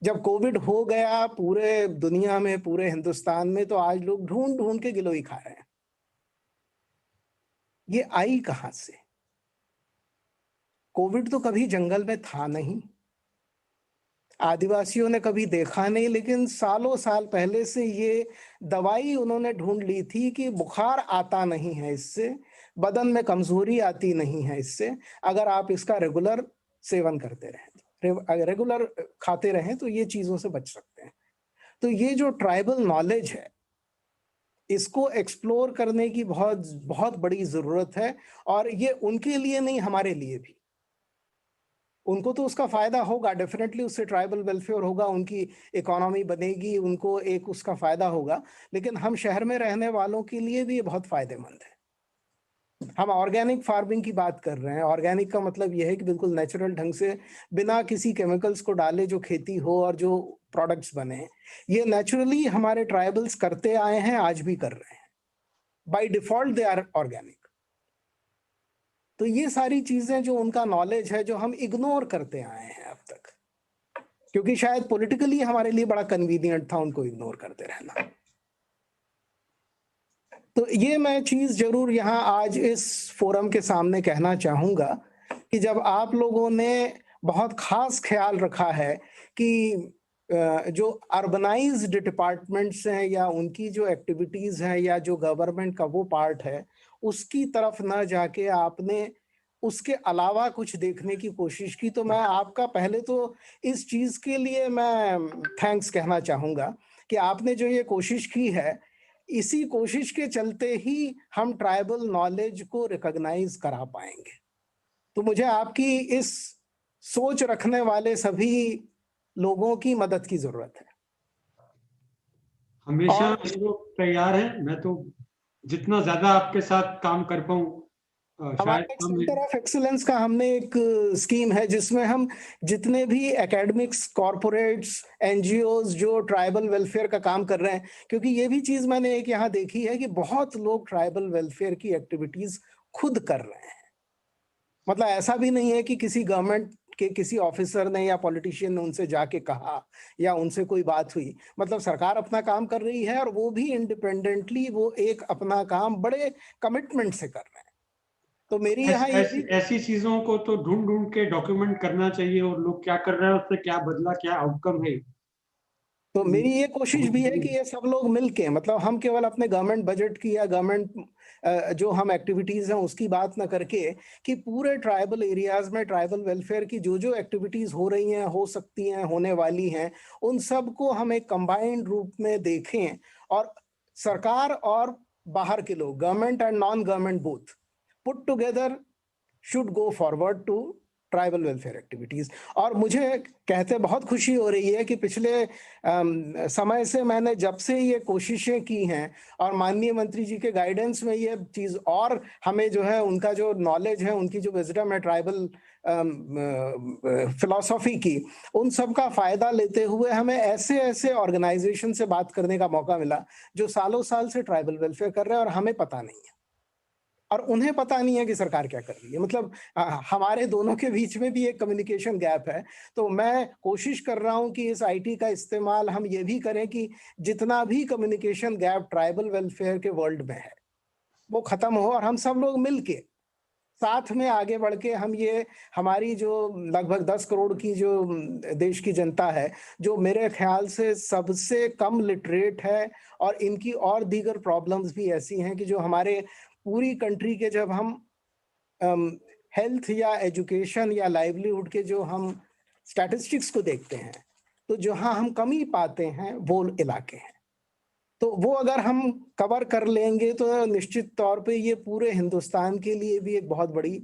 D: जब कोविड हो गया पूरे दुनिया में, पूरे हिंदुस्तान में, तो आज लोग ढूंढ ढूंढ के गिलोई खा रहे हैं। ये आई कहां से? कोविड तो कभी जंगल में था नहीं, आदिवासियों ने कभी देखा नहीं, लेकिन सालों साल पहले से ये दवाई उन्होंने ढूंढ ली थी कि बुखार आता नहीं है इससे, बदन में कमजोरी आती नहीं है इससे, अगर आप इसका रेगुलर सेवन करते रहें, रेगुलर खाते रहें तो ये चीजों से बच सकते हैं। तो ये जो ट्राइबल नॉलेज है, इसको एक्सप्लोर करने की बहुत बहुत बड़ी जरूरत है। और ये उनके लिए नहीं, हमारे लिए भी। उनको तो उसका फायदा होगा डेफिनेटली, उससे ट्राइबल वेलफेयर होगा, उनकी इकोनॉमी बनेगी, उनको एक उसका फायदा होगा, लेकिन हम शहर में रहने वालों के लिए भी ये बहुत फायदेमंद है। हम ऑर्गेनिक फार्मिंग की बात कर रहे हैं। ऑर्गेनिक का मतलब यह है कि बिल्कुल नेचुरल ढंग से, बिना किसी केमिकल्स को डाले जो खेती हो और जो प्रोडक्ट्स बने, ये नेचुरली हमारे ट्राइबल्स करते आए हैं, आज भी कर रहे हैं। By default they are organic. तो ये सारी चीजें जो उनका नॉलेज है, जो हम इग्नोर करते आए हैं अब तक, क्योंकि शायद पॉलिटिकली हमारे लिए बड़ा कन्वीनियंट था उनको इग्नोर करते रहना। तो ये मैं चीज जरूर यहाँ आज इस फोरम के सामने कहना चाहूंगा कि जब आप लोगों ने बहुत खास ख्याल रखा है कि जो अर्बनाइज्ड डिपार्टमेंट्स हैं या उनकी जो एक्टिविटीज हैं या जो गवर्नमेंट का वो पार्ट है, उसकी तरफ ना जाके आपने उसके अलावा कुछ देखने की कोशिश की, तो मैं आपका पहले तो इस चीज के लिए मैं थैंक्स कहना चाहूंगा कि आपने जो ये कोशिश की है, इसी कोशिश के चलते ही हम ट्राइबल नॉलेज को रिकॉग्नाइज करा पाएंगे। तो मुझे आपकी इस सोच रखने वाले सभी लोगों की मदद की जरूरत है।
A: हमेशा हम लोग तैयार हैं। मैं तो जितना ज्यादा आपके साथ काम कर पाऊं,
D: हमारे सेंटर ऑफ एक्सीलेंस का हमने एक स्कीम है जिसमें हम जितने भी एकेडमिक्स, कॉरपोरेट्स, एनजीओज जो ट्राइबल वेलफेयर का काम कर रहे हैं, क्योंकि ये भी चीज मैंने एक यहाँ देखी है कि बहुत लोग ट्राइबल वेलफेयर की एक्टिविटीज खुद कर रहे हैं। मतलब ऐसा भी नहीं है कि किसी गवर्नमेंट के किसी ऑफिसर ने या पॉलिटिशियन ने उनसे जाके कहा या उनसे कोई बात हुई, मतलब सरकार अपना काम कर रही है और वो भी इंडिपेंडेंटली वो एक अपना काम बड़े कमिटमेंट से कर रहे हैं। तो मेरी यहाँ
A: ऐसी चीजों को तो ढूंढ ढूंढ के डॉक्यूमेंट करना चाहिए, और लोग क्या कर रहे हैं, उससे क्या बदला, क्या आउटकम है।
D: तो मेरी ये कोशिश भी है कि ये सब लोग मिलके, मतलब हम केवल अपने गवर्नमेंट बजट की या गवर्नमेंट जो हम एक्टिविटीज हैं उसकी बात ना करके, कि पूरे ट्राइबल एरियाज में ट्राइबल वेलफेयर की जो जो एक्टिविटीज हो रही हैं, हो सकती हैं, होने वाली हैं, उन सब को हम एक कंबाइंड रूप में देखें, और सरकार और बाहर के लोग, government and non government both put together should go forward to tribal welfare activities. और मुझे कहते बहुत खुशी हो रही है कि पिछले समय से मैंने जब से ये कोशिशें की हैं और माननीय मंत्री जी के गाइडेंस में ये चीज, और हमें जो है उनका जो नॉलेज है, उनकी जो विजडम है ट्राइबल फिलॉसफी की, उन सब का फायदा लेते हुए हमें ऐसे ऐसे ऑर्गेनाइजेशन से बात करने का मौका मिला जो सालों साल से ट्राइबल वेलफेयर कर रहे हैं और हमें पता नहीं है। और उन्हें पता नहीं है कि सरकार क्या कर रही है। मतलब हमारे दोनों के बीच में भी एक कम्युनिकेशन गैप है। तो मैं कोशिश कर रहा हूं कि इस आईटी का इस्तेमाल हम ये भी करें कि जितना भी कम्युनिकेशन गैप ट्राइबल वेलफेयर के वर्ल्ड में है वो खत्म हो, और हम सब लोग मिलके साथ में आगे बढ़ के हम ये हमारी जो लगभग 10 करोड़ की जो देश की जनता है, जो मेरे ख्याल से सबसे कम लिटरेट है, और इनकी और दीगर प्रॉब्लम्स भी ऐसी हैं कि जो हमारे पूरी कंट्री के जब हम हेल्थ या एजुकेशन या लाइवलीहुड के जो हम स्टैटिस्टिक्स को देखते हैं, तो जहां हम कमी पाते हैं वो इलाके हैं। तो वो अगर हम कवर कर लेंगे तो निश्चित तौर पे ये पूरे हिंदुस्तान के लिए भी एक बहुत बड़ी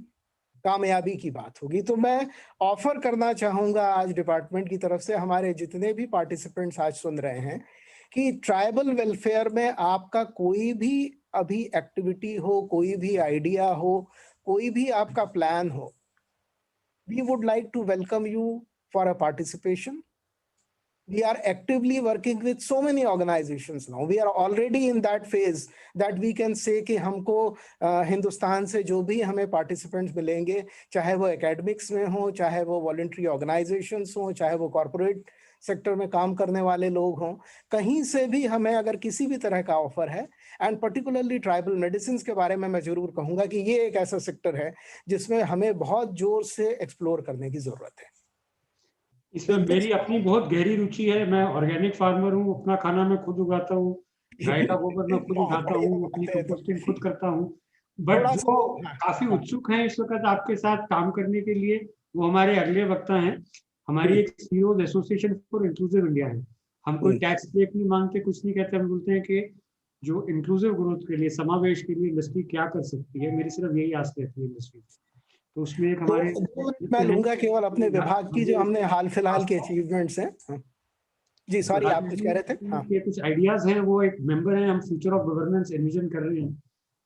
D: कामयाबी की बात होगी। तो मैं ऑफर करना चाहूंगा आज डिपार्टमेंट की तरफ से, हमारे जितने भी पार्टिसिपेंट्स आज सुन रहे हैं, कि ट्राइबल वेलफेयर में आपका कोई भी अभी एक्टिविटी हो, कोई भी आइडिया हो, कोई भी आपका प्लान हो, we would like to welcome you for a participation. We are actively working with so many organizations now. We are already in that phase that we can say कि हमको हिंदुस्तान से जो भी हमें participants मिलेंगे, चाहे वो academics में हो, चाहे वो voluntary organizations हो, चाहे वो corporate सेक्टर में काम करने वाले लोग हों, कहीं से भी हमें अगर किसी भी तरह का ऑफर है, एंड पर्टिकुलरली ट्राइबल मेडिसिन के बारे में मैं जरूर कहूंगा कि ये एक ऐसा सेक्टर है जिसमें हमें बहुत जोर से एक्सप्लोर करने की जरूरत है।
A: इसमें मेरी अपनी बहुत गहरी रुचि है। मैं ऑर्गेनिक फार्मर हूँ, अपना खाना मैं खुद उगाता हूँ, गाय का गोबर मैं खुद उठाता हूँ, अपनी कंपोस्टिंग खुद करता हूँ। बट जो काफी उत्सुक हैं इस वक्त आपके साथ काम करने के लिए, वो हमारे अगले वक्ता हैं। हमारी एक CEOs association for inclusive India है। हम कोई टैक्स ब्रेक नहीं मांगते, कुछ नहीं कहते। हम बोलते हैं कि जो इंक्लूसिव ग्रोथ के लिए, समावेश के लिए इंडस्ट्री क्या कर सकती है। मेरी सिर्फ यही आस रहती है इंडस्ट्री। तो उसमें एक हमारे
D: मैं लूंगा केवल अपने विभाग की जो हमने हाल फिलहाल के अचीवमेंट्स हैं। जी सॉरी, आप कुछ कह रहे थे? हाँ,
A: ये कुछ आइडियाज हैं। वो एक मेंबर हैं, हम फ्यूचर ऑफ गवर्नेंस एनविजन कर रहे हैं,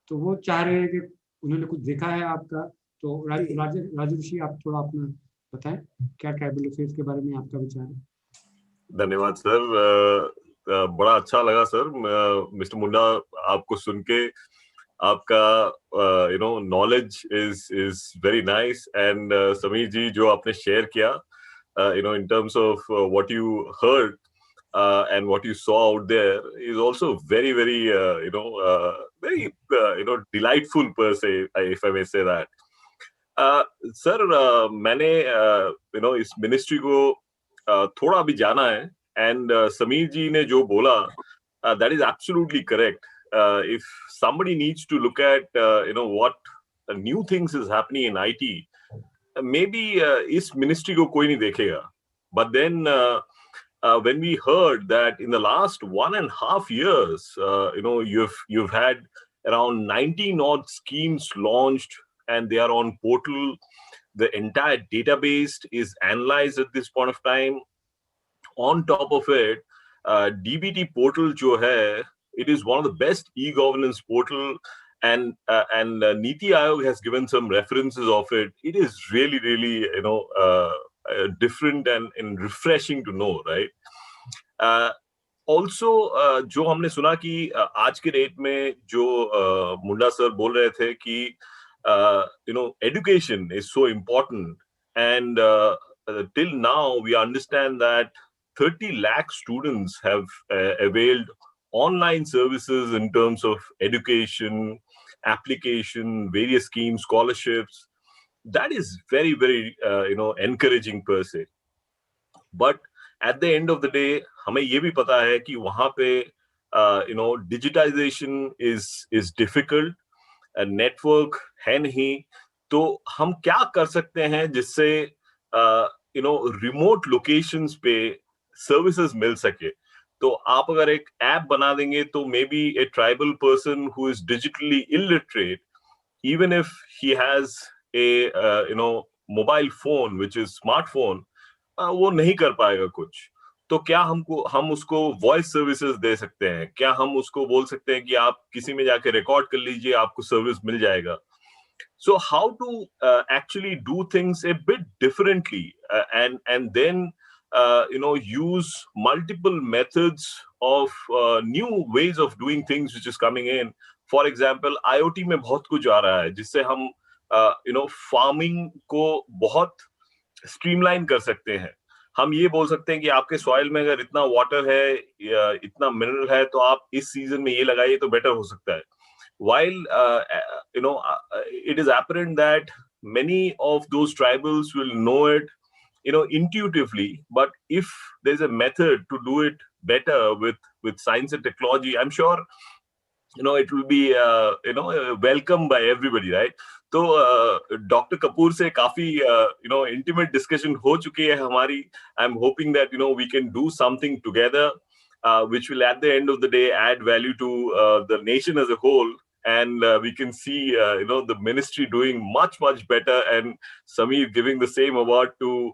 A: तो वो चाह रहे हैं कि उन्होंने कुछ देखा है आपका। तो राजू ऋषि, आप थोड़ा अपना बताएं, क्या ट्राइबल अफेयर्स के बारे में आपका विचार है?
E: धन्यवाद सर, बड़ा अच्छा लगा सर। मिस्टर मुंडा, आपको सुन के आपका knowledge is very nice. And Sameer ji, जो आपने शेयर किया in terms of what you heard and what you saw out there is also very very very delightful per se, if I may say that. Sir, मैंने इस ministry को थोड़ा अभी जाना है, एंड समीर जी ने जो बोला, that is absolutely correct. If somebody needs to look at what new things is happening in IT, maybe इस मिनिस्ट्री को कोई नहीं देखेगा. But then when we heard that in the last 1.5 years, you've had around 19 odd schemes launched, and they are on portal. The entire database is analyzed at this point of time. On top of it, DBT portal जो है, it is one of the best e-governance portal, and Niti Aayog has given some references of it. It is really really different and refreshing to know, right? Also जो हमने सुना कि आज के date में जो मुंडा सर बोल रहे थे कि education is so important, and till now we understand that 30 lakh students have availed online services in terms of education, application, various schemes, scholarships. That is very very encouraging per se. But at the end of the day, हमें ये भी पता है कि वहाँ पे digitization is difficult, network है नहीं. तो हम क्या कर सकते हैं जिससे रिमोट लोकेशंस पे सर्विसेज मिल सके? तो आप अगर एक ऐप बना देंगे तो may be a tribal person who is digitally illiterate, even if he has a mobile phone which is smartphone, वो नहीं कर पाएगा कुछ. तो क्या हम उसको वॉइस सर्विसेज दे सकते हैं? क्या हम उसको बोल सकते हैं कि आप किसी में जाके रिकॉर्ड कर लीजिए, आपको सर्विस मिल जाएगा? So how to actually do things a bit differently, and then use multiple methods of new ways of doing things which is coming in. For example IoT में बहुत कुछ आ रहा है जिससे हम फार्मिंग को बहुत स्ट्रीमलाइन कर सकते हैं। हम ये बोल सकते हैं कि आपके सॉइल में अगर इतना वाटर है या इतना मिनरल है तो आप इस सीजन में ये लगाइए तो बेटर हो सकता है। While it is apparent that many of those tribals will know it, intuitively, but if there's a method to do it better with science and technology, I'm sure it will be welcomed by everybody, right? तो doctor Kapoor से काफी intimate discussion हो चुकी है हमारी। I am hoping that we can do something together which will at the end of the day add value to the nation as a whole, and we can see the ministry doing much better, and Sameer giving the same award to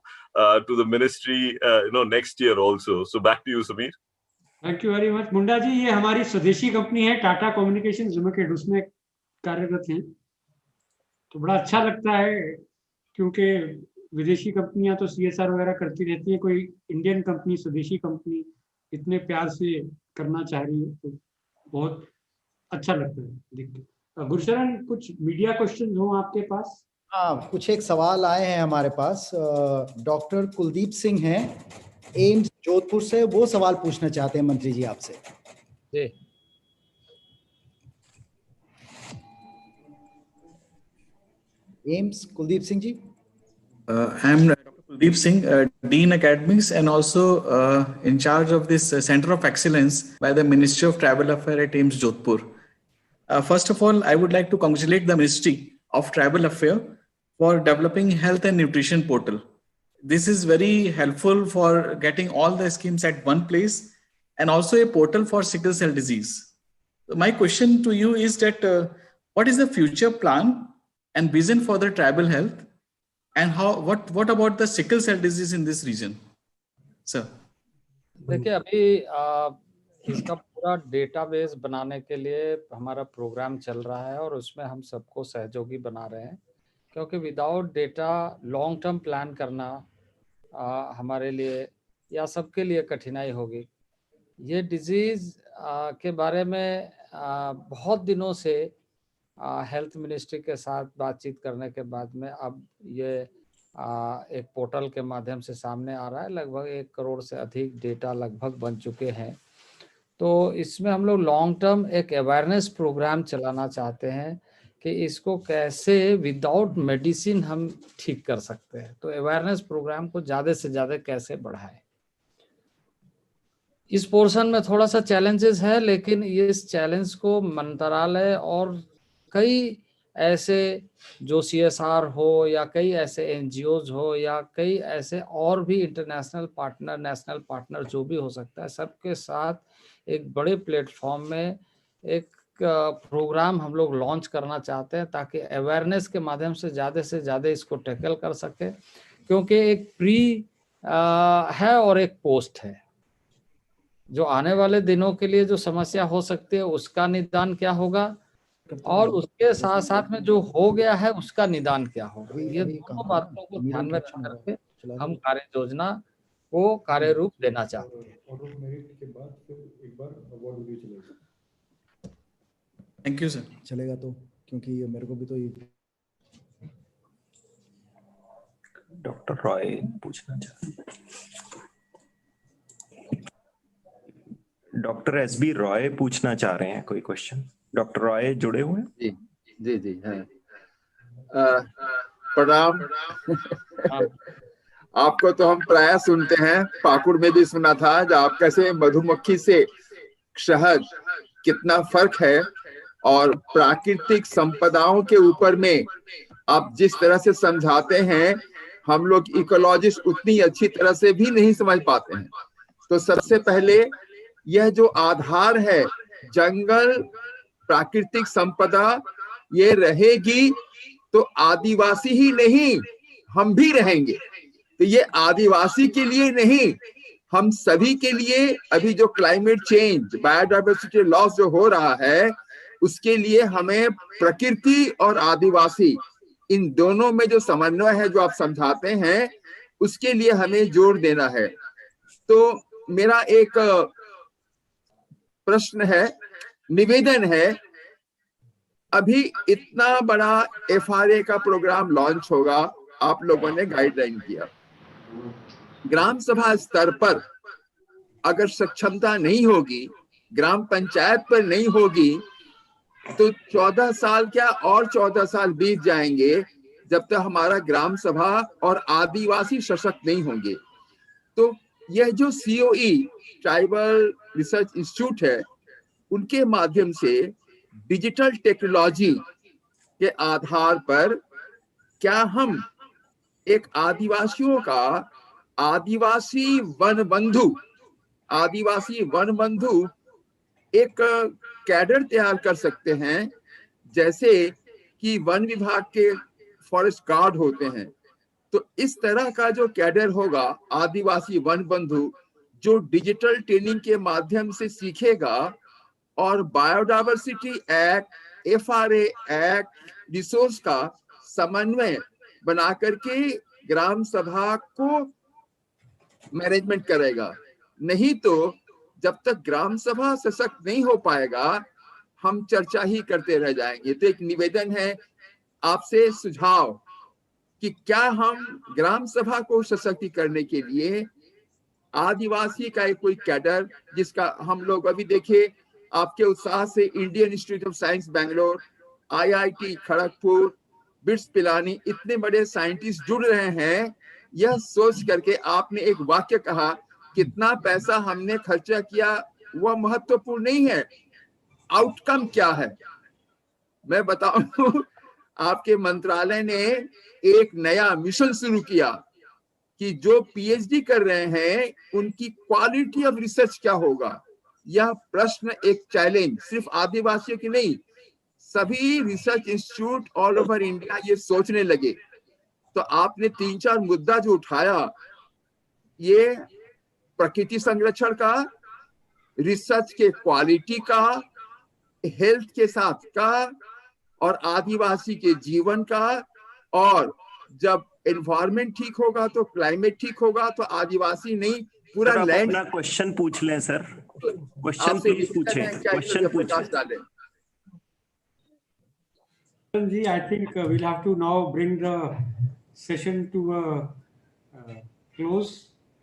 E: the ministry next year also. So back to you, Sameer.
A: Thank you very much. Munda ji, ये हमारी स्वदेशी company है Tata communications limited, उसमें कार्यरत हैं। तो बड़ा अच्छा लगता है क्योंकि विदेशी कंपनियां तो CSR वगैरह करती रहती हैं, कोई इंडियन कंपनी, स्वदेशी कंपनी इतने प्यार से करना चाह रही है, तो बहुत अच्छा लगता है देख के। गुरशरण, कुछ मीडिया क्वेश्चन हो आपके पास?
F: हाँ, कुछ एक सवाल आए हैं हमारे पास। डॉक्टर कुलदीप सिंह हैं एम्स जोधपुर से, वो सवाल पूछना चाहते हैं मंत्री जी आपसे।
B: जी।
F: AIIMS, Kuldeep Singh ji.
G: I am Dr. Kuldeep Singh, Dean Academics, and also in charge of this Center of Excellence by the Ministry of Tribal Affairs at AIIMS Jodhpur. First of all, I would like to congratulate the Ministry of Tribal Affairs for developing Health and Nutrition Portal. This is very helpful for getting all the schemes at one place, and also a portal for sickle cell disease. My question to you is that what is the future plan and vision for the tribal health, and what about the sickle cell disease in this region, sir?
B: देखिए, अभी इसका पूरा database बनाने के लिए हमारा programme चल रहा है और उसमें हम सबको सहयोगी बना रहे हैं, क्योंकि without data long term plan करना हमारे लिए या सबके लिए कठिनाई होगी। ये डिजीज़ के बारे में बहुत दिनों से हेल्थ मिनिस्ट्री के साथ बातचीत करने के बाद में अब ये एक पोर्टल के माध्यम से सामने आ रहा है। लगभग 1 करोड़ से अधिक डेटा लगभग बन चुके हैं। तो इसमें हम लोग लॉन्ग टर्म एक अवेयरनेस प्रोग्राम चलाना चाहते हैं कि इसको कैसे विदाउट मेडिसिन हम ठीक कर सकते हैं। तो अवेयरनेस प्रोग्राम को ज़्यादा से ज़्यादा कैसे बढ़ाएं, इस पोर्शन में थोड़ा सा चैलेंजेस है, लेकिन इस चैलेंज को मंत्रालय और कई ऐसे जो CSR हो या कई ऐसे NGOs हो या कई ऐसे और भी इंटरनेशनल पार्टनर, नेशनल पार्टनर जो भी हो सकता है, सबके साथ एक बड़े प्लेटफॉर्म में एक प्रोग्राम हम लोग लॉन्च करना चाहते हैं ताकि अवेयरनेस के माध्यम से ज़्यादा इसको टैकल कर सके। क्योंकि एक प्री है और एक पोस्ट है। जो आने वाले दिनों के लिए जो समस्या हो सकती है उसका निदान क्या होगा, और उसके साथ साथ में जो हो गया है उसका निदान क्या होगा। ये दोनों बातों को ध्यान में रख करके हम कार्य योजना को कार्य रूप देना चाहते हैं।
G: Thank you sir.
F: चलेगा तो, क्योंकि मेरे को भी तो
H: डॉक्टर रॉय पूछना चाहते हैं। डॉक्टर SB रॉय पूछना चाह रहे हैं कोई क्वेश्चन। डॉक्टर रॉय जुड़े हुए हैं?
I: जी जी है। प्रणाम। आपको तो हम प्राय सुनते हैं, पाकुड़ में भी सुना था, जब आप कैसे मधुमक्खी से शहद कितना फर्क है, और प्राकृतिक संपदाओं के ऊपर में आप जिस तरह से समझाते हैं, हम लोग इकोलॉजिस्ट उतनी अच्छी तरह से भी नहीं समझ पाते हैं। तो सबसे पहले यह जो आधार है, जंगल, प्राकृतिक संपदा, ये रहेगी तो आदिवासी ही नहीं हम भी रहेंगे। तो ये आदिवासी के लिए नहीं, हम सभी के लिए। अभी जो क्लाइमेट चेंज, बायोडाइवर्सिटी लॉस जो हो रहा है, उसके लिए हमें प्रकृति और आदिवासी, इन दोनों में जो समन्वय है जो आप समझाते हैं, उसके लिए हमें जोर देना है। तो मेरा एक प्रश्न है, निवेदन है अभी इतना बड़ा FRA का प्रोग्राम लॉन्च होगा, आप लोगों ने गाइडलाइन किया। ग्राम सभा स्तर पर अगर सक्षमता नहीं होगी, ग्राम पंचायत पर नहीं होगी, तो 14 साल क्या और 14 साल बीत जाएंगे जब तक हमारा ग्राम सभा और आदिवासी सशक्त नहीं होंगे। तो यह जो COE ट्राइबल रिसर्च इंस्टीट्यूट है, उनके माध्यम से डिजिटल टेक्नोलॉजी के आधार पर क्या हम एक आदिवासियों का आदिवासी वन बंधु एक कैडर तैयार कर सकते हैं, जैसे कि वन विभाग के फॉरेस्ट गार्ड होते हैं। तो इस तरह का जो कैडर होगा आदिवासी वन बंधु, जो डिजिटल ट्रेनिंग के माध्यम से सीखेगा और biodiversity act, FRA act, resource का समन्वय बना करके ग्राम सभा को मैनेजमेंट करेगा। नहीं तो जब तक ग्राम सभा सशक्त नहीं हो पाएगा, हम चर्चा ही करते रह जाएंगे। तो एक निवेदन है आपसे, सुझाव कि क्या हम ग्राम सभा को सशक्त करने के लिए आदिवासी का एक कोई कैडर, जिसका हम लोग अभी देखे आपके उत्साह से Indian institute of science Bangalore, IIT Kharagpur, bits Pilani, इतने बड़े साइंटिस्ट जुड़ रहे हैं। यह सोच करके आपने एक वाक्य कहा, कितना पैसा हमने खर्चा किया वह महत्वपूर्ण नहीं है, आउटकम क्या है। मैं बताऊं, आपके मंत्रालय ने एक नया मिशन शुरू किया कि जो PhD कर रहे हैं उनकी क्वालिटी ऑफ रिसर्च क्या होगा। यह प्रश्न, एक चैलेंज सिर्फ आदिवासियों की नहीं, सभी research institute all over India ये सोचने लगे। तो आपने 3-4 मुद्दा जो उठाया, ये प्रकृति संरक्षण का, रिसर्च के क्वालिटी का, हेल्थ के साथ का, और आदिवासी के जीवन का, और जब एनवायरमेंट ठीक होगा तो क्लाइमेट ठीक होगा, तो आदिवासी नहीं पूरा लैंड।
H: अपना क्वेश्चन पूछ लें सर, क्वेश्चन प्लीज पूछें, क्वेश्चन पूछें।
A: जी, I think we'll have to now bring the session to a close.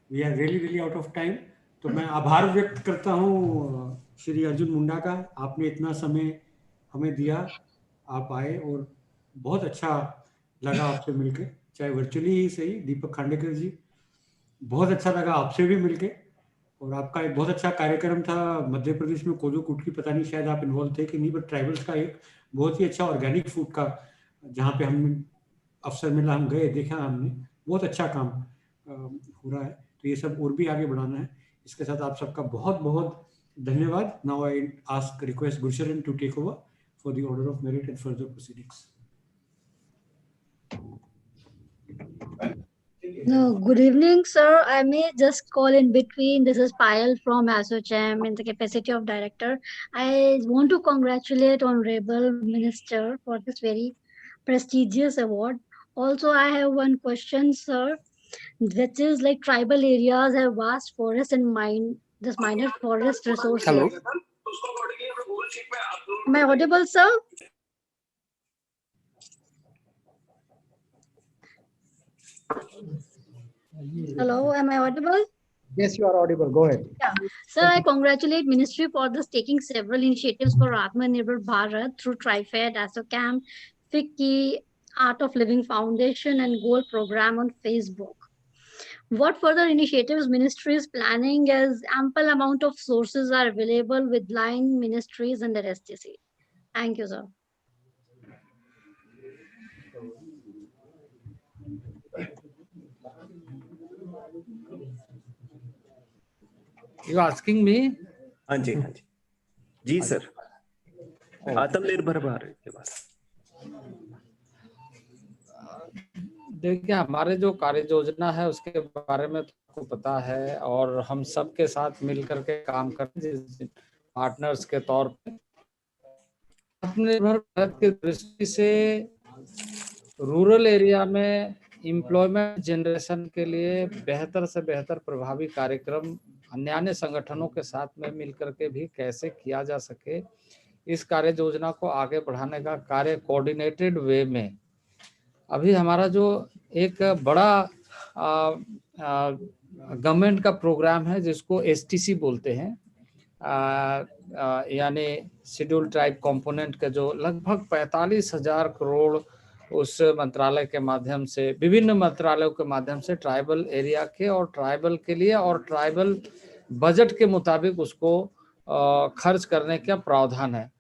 A: We are really out of time. तो मैं आभार व्यक्त करता हूँ श्री अर्जुन मुंडा का, आपने इतना समय हमें दिया, आप आए और बहुत अच्छा लगा आपसे मिलके, चाहे वर्चुअली ही सही। दीपक खांडेकर जी, बहुत अच्छा लगा आपसे भी मिलके, और आपका एक बहुत अच्छा कार्यक्रम था मध्य प्रदेश में, कोजो कुटकी, पता नहीं शायद आप इन्वॉल्व थे कि नहीं, बट ट्राइबल्स का एक बहुत ही अच्छा ऑर्गेनिक फूड का, जहाँ पे हम अवसर मिला, हम गए, देखा हमने, बहुत अच्छा काम हो रहा है। तो ये सब और भी आगे बढ़ाना है। इसके साथ आप सबका बहुत बहुत धन्यवाद। Now I ask request Gursharan to take over for the order of merit and further proceedings.
J: No, good evening, sir. I may just call in between. This is Payal from ASOCHAM in the capacity of director. I want to congratulate Honorable Minister for this very prestigious award. Also, I have one question, sir, which is like tribal areas have vast forest and minor forest resources.
B: Hello.
J: Am I audible, sir? Hello, am I audible?
F: Yes, you are audible. Go ahead.
J: Yeah. Sir, I congratulate Ministry for this taking several initiatives for Atmanirbhar Bharat through TriFed, ASOCAM, FICCI, Art of Living Foundation, and Goal Program on Facebook. What further initiatives Ministry is planning, as ample amount of sources are available with line ministries and the STC? Thank you, sir.
B: You asking me?
H: हाँ जी, हाँ जी, जी sir. आत्मनिर्भर भारत के बारे
B: देखिए, हमारे जो कार्य योजना है उसके बारे में तो आपको पता है, और हम सब के साथ मिलकर के काम करते हैं पार्टनर्स के तौर पे। आत्मनिर्भर भारत की दृष्टि से रूरल एरिया में एम्प्लॉयमेंट जनरेशन के लिए बेहतर से बेहतर प्रभावी कार्यक्रम अन्य संगठनों के साथ में मिलकर के भी कैसे किया जा सके, इस कार्य योजना को आगे बढ़ाने का कार्य कोऑर्डिनेटेड वे में। अभी हमारा जो एक बड़ा गवर्नमेंट का प्रोग्राम है जिसको STC बोलते हैं, यानी शेड्यूल ट्राइब कंपोनेंट का, जो लगभग 45,000 करोड़ उस मंत्रालय के माध्यम से, विभिन्न मंत्रालयों के माध्यम से ट्राइबल एरिया के और ट्राइबल के लिए और ट्राइबल बजट के मुताबिक उसको खर्च करने का प्रावधान है।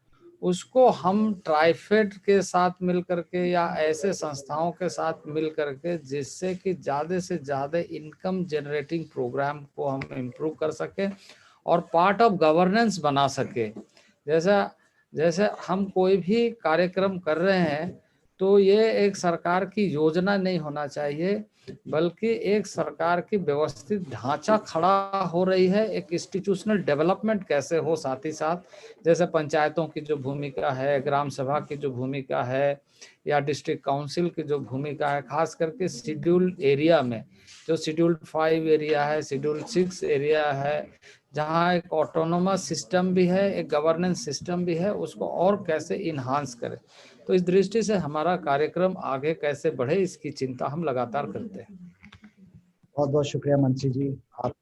B: उसको हम ट्राइफेड के साथ मिल करके या ऐसे संस्थाओं के साथ मिल करके, जिससे कि ज़्यादा से ज़्यादा इनकम जनरेटिंग प्रोग्राम को हम इम्प्रूव कर सके और पार्ट ऑफ गवर्नेंस बना सके। जैसे हम कोई भी कार्यक्रम कर रहे हैं तो ये एक सरकार की योजना नहीं होना चाहिए, बल्कि एक सरकार की व्यवस्थित ढांचा खड़ा हो रही है, एक इंस्टीट्यूशनल डेवलपमेंट कैसे हो, साथ ही साथ जैसे पंचायतों की जो भूमिका है, ग्राम सभा की जो भूमिका है, या डिस्ट्रिक्ट काउंसिल की जो भूमिका है, खास करके शेड्यूल्ड एरिया में, जो शेड्यूल्ड 5 एरिया है, शेड्यूल्ड 6 एरिया है, जहाँ एक ऑटोनोमस सिस्टम भी है, एक गवर्नेंस सिस्टम भी है, उसको और कैसे इन्हांस करें। तो इस दृष्टि से हमारा कार्यक्रम आगे कैसे बढ़े, इसकी चिंता हम लगातार करते हैं।
F: बहुत बहुत शुक्रिया मंत्री जी, आप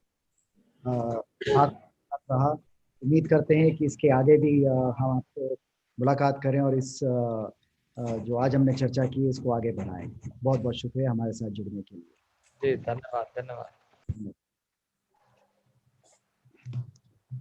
F: रहा। उम्मीद करते हैं कि इसके आगे भी हम आपसे मुलाकात करें और इस जो आज हमने चर्चा की इसको आगे बढ़ाएं। बहुत बहुत शुक्रिया हमारे साथ जुड़ने के लिए।
B: जी धन्यवाद।